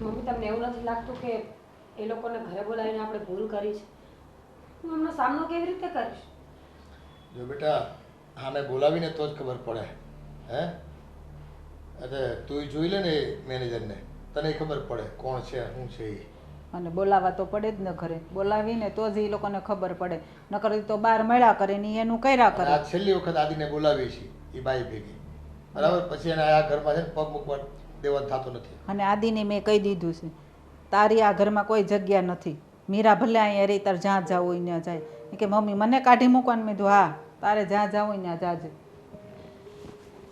Speaker 4: મમ્મી તમને એવું નથી લાગતું કે એ લોકોને ઘરે બોલાવીને આપણે ભૂલ કરી છે? હું એમનો સામનો કેવી રીતે કરીશ?
Speaker 1: જો બેટા, આને બોલાવીને તો જ ખબર પડે. હે અરે તું જોઈ લે ને એ મેનેજરને, તને ખબર પડે કોણ છે શું છે એ.
Speaker 3: અને બોલાવા તો પડે જ ને ઘરે, બોલાવીને તો જ એ લોકોને ખબર પડે, નકર ઈ તો બહાર મળ્યા કરે ને ઈ એનું કર્યા
Speaker 1: અને
Speaker 3: કરે.
Speaker 1: આ છેલ્લી વખત આદિને બોલાવીએ છીએ એ બાઈ ભેગી, બરાબર? પછી એને આ ઘરમાં છે ને પગ મૂકવા દેવાનું થતું નથી.
Speaker 3: અને આદિને મેં કહી દીધું છે, તારી આ ઘરમાં કોઈ જગ્યા નથી. મીરા ભલે અહીંયા રહી, તારે જ્યાં જવું હોય ત્યાં જાય. એ કે મમ્મી મને કાઢી મૂકવાનું. મેં કીધું હા, તારે જ્યાં જવું હોય ત્યાં જાજે.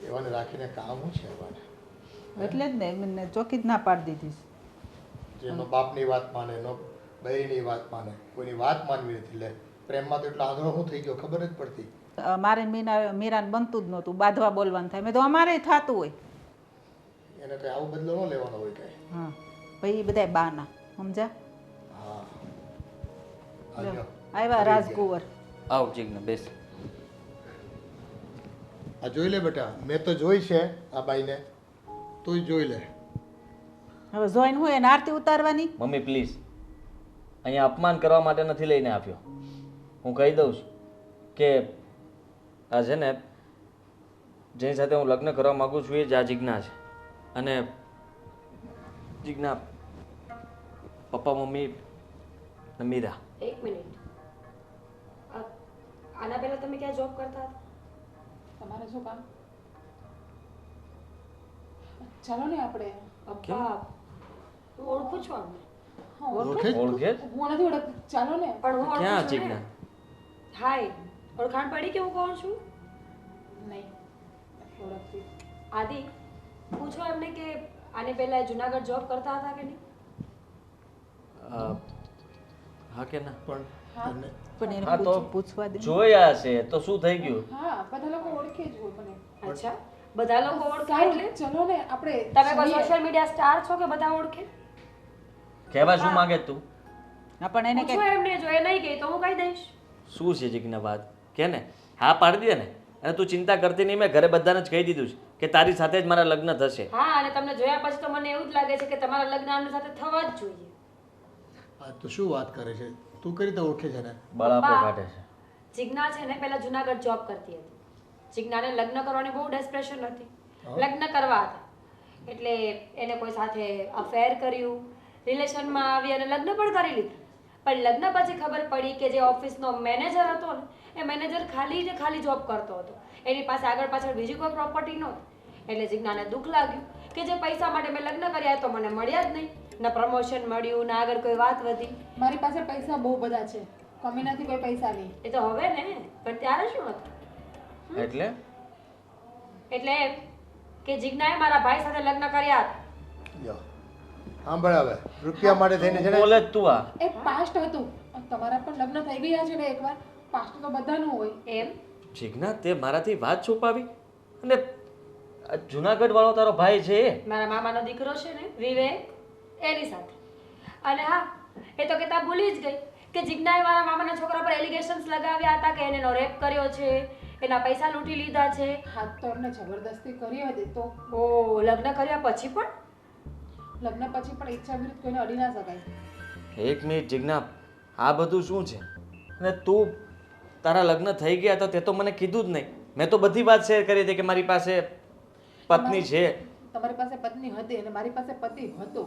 Speaker 1: એવાને રાખીને કામ શું છે એવાને?
Speaker 3: એટલે જ ને એમને ચોખ્ખી જ ના પાડી દીધી છે.
Speaker 1: જેનો બાપની વાત માને, નો બહેની વાત માને, કોઈની વાત માનવી નથી. લે પ્રેમમાં તો એટલો આંધળો શું થઈ ગયો ખબર જ પડતી.
Speaker 3: મારે મીરાને બનતું જ નહોતું, બાંધવા બોલવાનું થાય. મેં તો અમારે થતું હોય.
Speaker 1: એને કઈ આવું બદલો ન લેવાનો હોય કઈ.
Speaker 3: હા ભાઈ એ બધા બાના સમજા.
Speaker 1: હા આવ્યો.
Speaker 3: આવ્યા રાજકુંવર.
Speaker 2: આવ જીજ્ઞા બેસ.
Speaker 1: આ જોઈ લે બેટા, મેં તો જોઈ છે આ બાઈને, તું જોઈ લે.
Speaker 3: હવે જોઈને હું એને આરતી ઉતારવાની.
Speaker 2: મમ્મી પ્લીઝ, અહીંયા અપમાન કરવા માટે નથી લઈને આવ્યો. હું કહી દઉં છું કે આ છે ને જેની સાથે હું લગ્ન કરવા માગું છું એ જ આ જીજ્ઞા છે. અને જીજ્ઞા પપ્પા મમ્મી ને મીરા.
Speaker 4: એક મિનિટ, આના પહેલા તમે ક્યાં જોબ કરતા હતા?
Speaker 5: તમારે શું કામ? ચાલો ને આપણે.
Speaker 4: પપ્પા હું ઓળખું છું અમને.
Speaker 1: ઓળખે જ?
Speaker 2: ઓળખે જ?
Speaker 5: હું નથી ઓળખતી. ચાલો ને.
Speaker 4: પણ હું
Speaker 2: ક્યાં
Speaker 4: ઓળખું છું
Speaker 2: જીજ્ઞા?
Speaker 4: ને. હાય, ઓળખાણ પડી કે હું કોણ છું?
Speaker 5: નહીં ઓળખતી.
Speaker 4: આદિ, પૂછો એમને કે આને પહેલા જુનાગઢ જોબ કરતા હતા કે નહીં?
Speaker 2: હા કે ના?
Speaker 1: પણ તને
Speaker 3: પણ એને
Speaker 2: હા તો
Speaker 3: પૂછવા દે.
Speaker 2: જોયા છે તો શું થઈ ગયું?
Speaker 5: હા બધા લોકો ઓળખે જ હોય મને.
Speaker 4: અચ્છા, બધા લોકો ઓળખાય
Speaker 5: સારું,
Speaker 4: એટલે
Speaker 5: ચલો ને આપણે
Speaker 4: તમે કોઈ
Speaker 5: જઈએ.
Speaker 4: સોશિયલ મીડિયા સ્ટાર છો કે બધા ઓળખે?
Speaker 2: કહેવા શું માંગે તું?
Speaker 3: હા પણ એને
Speaker 4: પૂછો એમને, જો એ નહીં કહે તો હું કહી દઈશ.
Speaker 2: શું છે જીજ્ઞા વાત કે ને? હા પાડી દે ને. અને તું ચિંતા કરતી નહીં, મેં ઘરે બધાને જ કહી દીધું છે કે તારી સાથે જ મારા લગ્ન થશે.
Speaker 4: હા, અને તમને જોયા પછી તો મને એવું જ લાગે છે કે તમારા લગ્ન આમની સાથે થવા જ જોઈએ.
Speaker 1: આ તો શું વાત કરે છે? તું કઈ રીતે ઓળખે છે ને?
Speaker 2: બળાપો
Speaker 4: પપ્પા.
Speaker 2: કાઢે છે.
Speaker 4: જિજ્ઞા છે ને પહેલા જુનાગઢ જોબ કરતી હતી. જિજ્ઞાને લગ્ન કરવાની બહુ ડેસ્પરેશન હતી. લગ્ન કરવા હતા એટલે એને કોઈ સાથે અફેર કર્યું, રિલેશનમાં આવી અને લગ્ન પણ કરી લીધા. પણ લગ્ન પછી ખબર પડી કે જે ઓફિસનો મેનેજર હતો ને એ મેનેજર ખાલી ને ખાલી જોબ કરતો હતો. એની પાસે આગળ પાછળ બીજી કોઈ પ્રોપર્ટી નહોતી. એટલે જિજ્ઞાને દુઃખ લાગ્યું કે જે પૈસા માટે મેં લગ્ન કર્યા તો મને મળ્યા જ નહીં. ના પ્રમોશન મળ્યું, ના આગળ કોઈ વાત વધી.
Speaker 5: મારી પાસે પૈસા બહુ બધા છે, કમી નથી કોઈ પૈસા નહીં.
Speaker 4: એ તો હવે ને, પણ ત્યારે શું હતું?
Speaker 2: એટલે
Speaker 4: એટલે એમ કે જિજ્ઞાએ મારા ભાઈ સાથે લગ્ન કર્યા હતા.
Speaker 1: યો સાંભળ, હવે રૂપિયા માટે થઈને છે ને
Speaker 2: બોલે જ તું આ.
Speaker 5: એ પાસ્ટ હતું. તમારા પણ લગ્ન થઈ ગયા છે ને એકવાર. પાસ્ટ તો બધાનું હોય.
Speaker 4: એમ
Speaker 2: જીજ્ઞા તે મારાથી વાત છુપાવી? અને આ જુનાગઢ વાળો તારો ભાઈ છે એ?
Speaker 4: મારા મામાનો દીકરો છે ને વિવેક, એની સાથે. અને હા, એ તો કહેતા ભૂલી જ ગઈ કે જિજ્ઞાએ મારા મામાના છોકરા પર એલિગેશન્સ લગાવ્યા હતા કે એને રેપ કર્યો છે, એના પૈસા લૂંટી લીધા છે.
Speaker 5: હાથ તો એમને જબરદસ્તી કરી હતી તો
Speaker 4: ઓ, લગ્ન કર્યા પછી પણ?
Speaker 5: લગ્ન પછી પણ ઈચ્છા વિરુદ્ધ કોઈને અડી ના શકાય.
Speaker 2: એક મિનિટ જીજ્ઞા, આ બધું શું છે? અને તું તારા લગ્ન થઈ ગયા તો તે તો મને કીધું જ નહીં. મેં તો બધી વાત શેર કરી હતી કે મારી પાસે પત્ની છે.
Speaker 5: તમારી પાસે પત્ની હતી અને મારી પાસે પતિ હતો.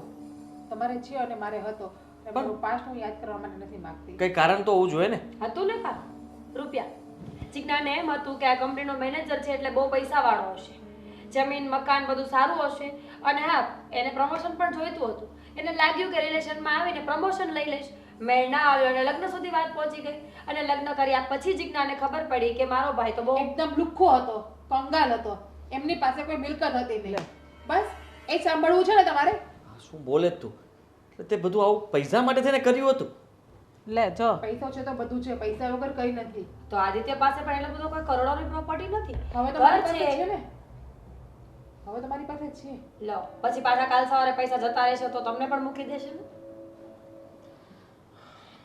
Speaker 5: તમારે છે અને મારે હતો. પાસ્ટ હું યાદ કરવા માટે નથી માંગતી.
Speaker 2: કઈ કારણ તો હોવું જોઈએ ને.
Speaker 4: હતું ને કા રૂપિયા. જિજ્ઞાને એમ હતું કે આ કંપનીનો મેનેજર છે એટલે બહુ પૈસાવાળો હશે, જમીન મકાન બધું સારું હશે. અને હા, એને પ્રમોશન પણ જોઈતું હતું. એને લાગ્યું કે રિલેશનમાં આવીને પ્રમોશન લઈ લઈશ. મેળ ના આવ્યો અને લગ્ન સુધી વાત પહોંચી ગઈ. અને લગ્ન કર્યા પછી જિજ્ઞાને ખબર પડી કે મારો ભાઈ તો બહુ
Speaker 5: એકદમ લુખ્ખો હતો, કંગાલ હતો. એમની પાસે કોઈ મિલકત હતી નહીં. બસ એ સાંભળવું છે ને તમારે?
Speaker 2: આ શું બોલે તું? તે બધું આવું પૈસા માટે થઈને કર્યું હતું?
Speaker 3: લે જો
Speaker 5: પૈસો છે તો બધું છે, પૈસા વગર કઈ નથી.
Speaker 4: તો આદિત્ય પાસે પણ એટલો બધો કોઈ કરોડોની પ્રોપર્ટી નથી.
Speaker 5: હવે તો
Speaker 4: ઘર
Speaker 5: મારી પાસે
Speaker 4: છે.
Speaker 5: છે ને. હવે તો મારી પાસે છે.
Speaker 4: લો, પછી પાછા કાલ સવારે પૈસા જતા રહેશે તો તમને પણ મૂકી દેશે ને.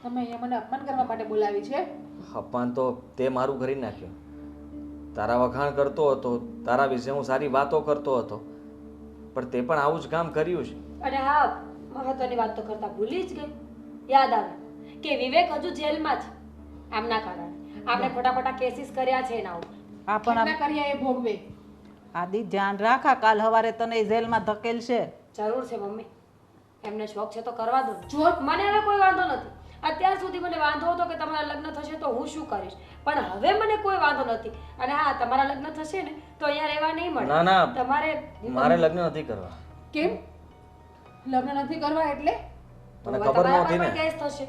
Speaker 5: તમે અહીંયા મને અપમાન કરવા માટે બોલાવી છે.
Speaker 2: અપમાન તો તે મારું કરી નાખ્યું. તારા વખાણ કરતો હતો, તારા વિશે હું સારી વાતો કરતો હતો, પણ તે પણ આવું જ કામ કર્યું છે.
Speaker 4: અને હા, મહત્વની વાત તો કરતા ભૂલી જ ગઈ. યાદ આવે કે વિવેક હજુ જેલમાં છે આમના કારણે. આપણે ખોટા ખોટા કેસીસ કર્યા છે એના ઉપર.
Speaker 3: આ પણ
Speaker 5: કેટલા કર્યા એ ભોગવે.
Speaker 3: આદિ ધ્યાન રાખા, કાલ હવારે તને ઈ જેલમાં ધકેલશે.
Speaker 4: જરૂર છે મમ્મી. એમને શોખ છે તો કરવા દો જો મને હવે કોઈ વાંધો નથી. અત્યાર સુધી મને વાંધો હતો કે તમારા લગ્ન થશે તો હું શું કરીશ, પણ હવે મને કોઈ વાંધો નથી. અને હા, તમારા લગ્ન થશે ને તો અહીંયા રહેવા નહીં મળે.
Speaker 2: ના ના,
Speaker 4: તમારે
Speaker 2: મારે લગ્ન નથી કરવા.
Speaker 5: કેમ લગ્ન નથી કરવા એટલે?
Speaker 2: મને
Speaker 4: હવે
Speaker 2: ખબર
Speaker 4: તમારા
Speaker 2: નહોતી
Speaker 4: પર
Speaker 2: ને
Speaker 4: પણ કેસ થશે.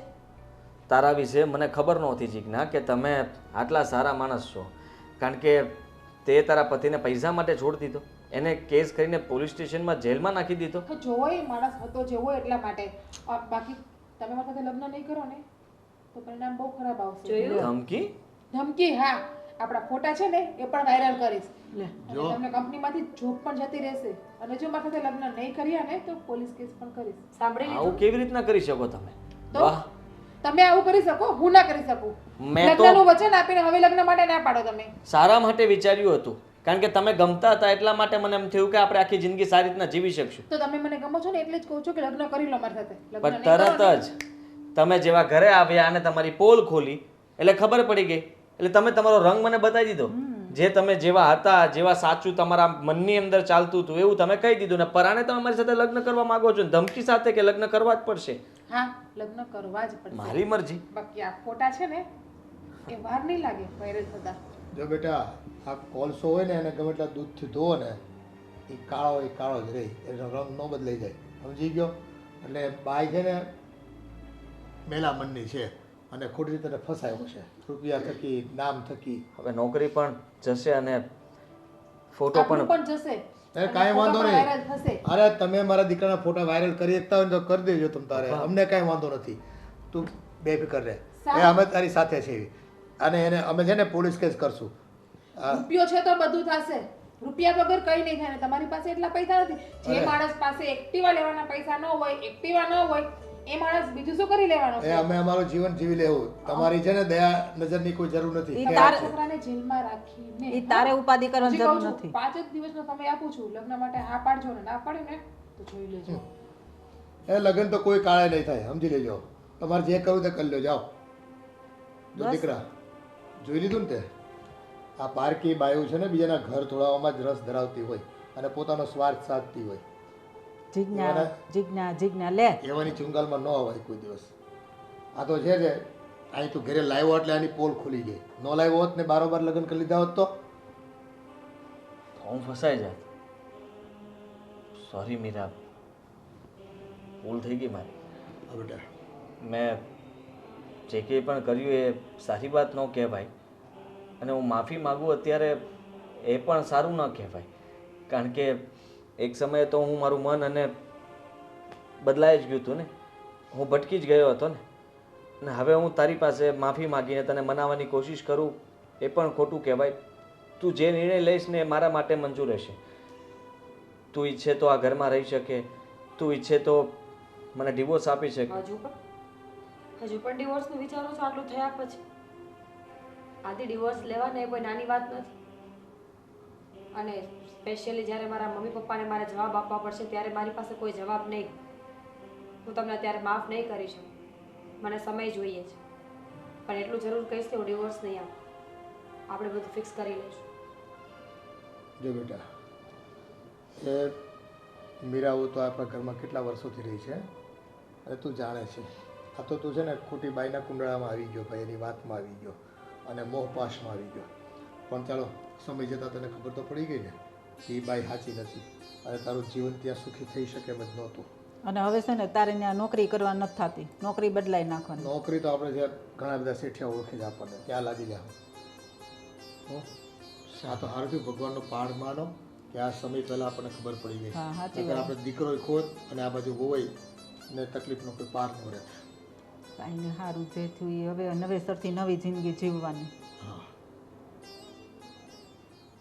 Speaker 2: તારા વિશે મને ખબર નહોતી જીજ્ઞા કે તમે આટલા સારા માણસ છો. કારણ કે તે તારા પતિને પૈસા માટે છોડી દીધો, એને કેસ કરીને પોલીસ સ્ટેશનમાં જેલમાં નાખી દીધો.
Speaker 5: તો જોવો એ માણસ હતો જેવો એટલા માટે. બાકી તમે મારા સાથે લગ્ન નહીં કરો ને તો પરિણામ બહુ ખરાબ આવશે.
Speaker 4: જોયું?
Speaker 2: ધમકી?
Speaker 5: ધમકી? હા, આપણા ફોટા છે ને એ પણ વાયરલ કરીશ.
Speaker 3: લે
Speaker 5: અને તમને કંપનીમાંથી જોબ પણ જતી રહેશે. અને જો મારા સાથે લગ્ન નહીં કર્યા ને તો પોલીસ કેસ પણ કરીશ.
Speaker 4: સાંભળી
Speaker 2: આવું
Speaker 4: લીધું?
Speaker 2: કેવી રીતના કરી શકો તમે?
Speaker 5: તો
Speaker 2: વાહ,
Speaker 5: તમે આવું કરી શકો, હું ના કરી શકું.
Speaker 2: મેં તો
Speaker 5: લગ્નનું વચન આપીને હવે લગ્ન માટે ના પાડો તમે.
Speaker 2: સારા માટે વિચાર્યું હતું. કારણ કે તમે ગમતા હતા એટલા માટે મને એમ થયું કે આપણે આખી જિંદગી સારી રીતના જીવી શકશું.
Speaker 5: તો તમે મને ગમો છો ને એટલે જ કહું છું કે લગ્ન કરી લો મારી સાથે. લગ્ન
Speaker 2: પણ
Speaker 5: નહીં કરો
Speaker 2: તરત
Speaker 5: ને,
Speaker 2: જ તમે જેવા ઘરે આવ્યા અને તમારી પોલ ખોલી એટલે ખબર પડી ગઈ. એટલે તમે તમારો રંગ મને બતાવી દીધો. જે તમે જેવા હતા, જેવા સાચું તમારા મનની અંદર ચાલતું હતું એવું તમે કહી દીધું ને પરાણે તમે મારી સાથે લગ્ન કરવા માંગો છો. ધમકી સાથે કે લગ્ન કરવા જ પડશે.
Speaker 5: હા, લગ્ન કરવા જ પડશે.
Speaker 2: મારી મરજી.
Speaker 5: બાકી આ ફોટા છે ને એ વાર નહીં લાગે વાયરલ થતા.
Speaker 1: જો બેટા આ કોલસો હોય ને એને ગમે એટલા દૂધથી ધોવો ને એ કાળો જ રહે, એનો રંગ ન બદલાઈ જાય. સમજી ગયો? એટલે બાઈ છે ને મેલા મનની છે અને ખોટી રીતે ફસાયો છે રૂપિયા થકી, નામ થકી.
Speaker 2: હવે નોકરી પણ જશે અને ફોટો
Speaker 5: આપણું
Speaker 2: પણ.
Speaker 5: પણ જશે.
Speaker 1: એ કાંઈ વાંધો
Speaker 5: ફોટો પણ
Speaker 1: નહીં.
Speaker 5: viral થશે.
Speaker 1: અરે તમે મારા દીકરાના ફોટા વાયરલ કરી શકતા હોય ને તો કરી દેજો તમ તારે, અમને કાંઈ વાંધો નથી. તું બેફિકર રહે, એ અમે તારી સાથે છીએ. અને એને અમે છે ને પોલીસ કેસ કરશું.
Speaker 5: રૂપિયો છે તો બધું થશે. રૂપિયા વગર કઈ નહીં થાય. ને તમારી પાસે એટલા પૈસા નથી. જે
Speaker 1: અરે.
Speaker 5: માણસ પાસે એક્ટિવા લેવાના પૈસા ન હોય, એક્ટિવા ન હોય, એ માણસ બીજું શું કરી લેવાનો
Speaker 1: એ
Speaker 5: છે?
Speaker 1: અમે અમારું જીવન જીવી લેવું. તમારી છે ને દયા નજરની કોઈ જરૂર નથી.
Speaker 3: ઈ
Speaker 1: કે
Speaker 5: તમારા
Speaker 3: તારે-
Speaker 5: છોકરાને જેલમાં રાખીને
Speaker 3: એ તારે ઉપાધિ કરવાની
Speaker 5: હજી કહું
Speaker 3: જરૂર
Speaker 5: છું,
Speaker 3: નથી.
Speaker 5: 5 જ દિવસનો સમય આપું છું. લગ્ન માટે હા પાડજો ને ના પાડ્યું ને તો જોઈ લેજો.
Speaker 1: એ લગ્ન તો કોઈ કાળે નહીં થાય, સમજી લેજો. તમારે જે કરવું તે કરી લો, જાઓ. જો
Speaker 3: બસ.
Speaker 1: દીકરા જોઈ લીધું ને તે આ પારકી બાયું છે ને બીજાના ઘર તોડાવવામાં જ રસ ધરાવતી હોય અને પોતાનો સ્વાર્થ સાધતી હોય.
Speaker 3: જીજ્ઞા જીજ્ઞા જીજ્ઞા લે
Speaker 1: એવાની ચુંગાલમાં ન અવાય કોઈ દિવસ. આ તો છે અહીં તું ઘરે લાવ્યો એટલે આની પોલ ખુલી ગઈ. ન લાવ્યો હોત ને બારોબાર લગ્ન કરી લીધા હોત તો
Speaker 2: હું ફસાઈ જાત. સોરી મીરા, ભૂલ થઈ ગઈ મારી.
Speaker 1: હા બેટા,
Speaker 2: મેં જે કંઈ પણ કર્યું એ સારી વાત ન કહેવાય અને હું માફી માગું અત્યારે એ પણ સારું ન કહેવાય. કારણ કે એક સમયે તો હું મારું મન અને બદલાઈ જ ગયું હતું ને, હું ભટકી જ ગયો હતો ને. અને હવે હું તારી પાસે માફી માગીને તને મનાવવાની કોશિશ કરું એ પણ ખોટું કહેવાય. તું જે નિર્ણય લઈશ ને એ મારા માટે મંજૂર હશે. તું ઈચ્છે તો આ ઘરમાં રહી શકે, તું ઈચ્છે તો મને ડિવોર્સ આપી શકે.
Speaker 4: હજુ પણ ડિવોર્સનું વિચારો છો આટલું થયા પછી? આથી ડિવોર્સ લેવાને એ કોઈ નાની વાત નથી. અને સ્પેશિયલી જ્યારે મારા મમ્મી પપ્પાને મારે જવાબ આપવા પડશે ત્યારે મારી પાસે કોઈ જવાબ નહીં. હું તમને અત્યારે માફ નહીં કરી શકું. મને સમય જોઈએ છે. પણ એટલું જરૂર કહીશ કે હું ડિવોર્સ નહીં આપું. આપણે બધું ફિક્સ કરી લઈશું.
Speaker 1: જો બેટા, એ મીરાઓ તો આપણા ઘરમાં કેટલા વર્ષોથી રહી છે અને તું જાણે છે. આ તો તું છે ને ખોટી બાઈના કુંડળામાં આવી ગયો, ભાઈ એની વાતમાં આવી ગયો અને મોહપાશમાં આવી ગયો. પણ ચાલો સમય જતાં તને ખબર તો પડી ગઈ ને કે એ બાઈ સાચી નથી અને તારું જીવન ત્યાં સુખી થઈ શકે એમ જ નહોતું.
Speaker 3: અને હવે છે ને તારે ત્યાં નોકરી કરવા નથી થતી, નોકરી બદલાઈ નાખવાની.
Speaker 1: નોકરી તો આપણે જે ઘણા બધા શેઠિયા ઓળખી જ આપણને ત્યાં લાગી જાવ. આ તો સારું થયું ભગવાનનો પાડ માનો કે આ સમય પહેલાં આપણને ખબર પડી ગઈ.
Speaker 3: હા, સાચી
Speaker 1: નહીંતર
Speaker 3: વાત.
Speaker 1: આપણે દીકરો ખોત અને આ બાજુ વોવાઈ ને તકલીફનો કોઈ પાર ન રહે.
Speaker 3: કાંઈ ને સારું જે થયું એ હવે નવેસરથી નવી જિંદગી જીવવાની.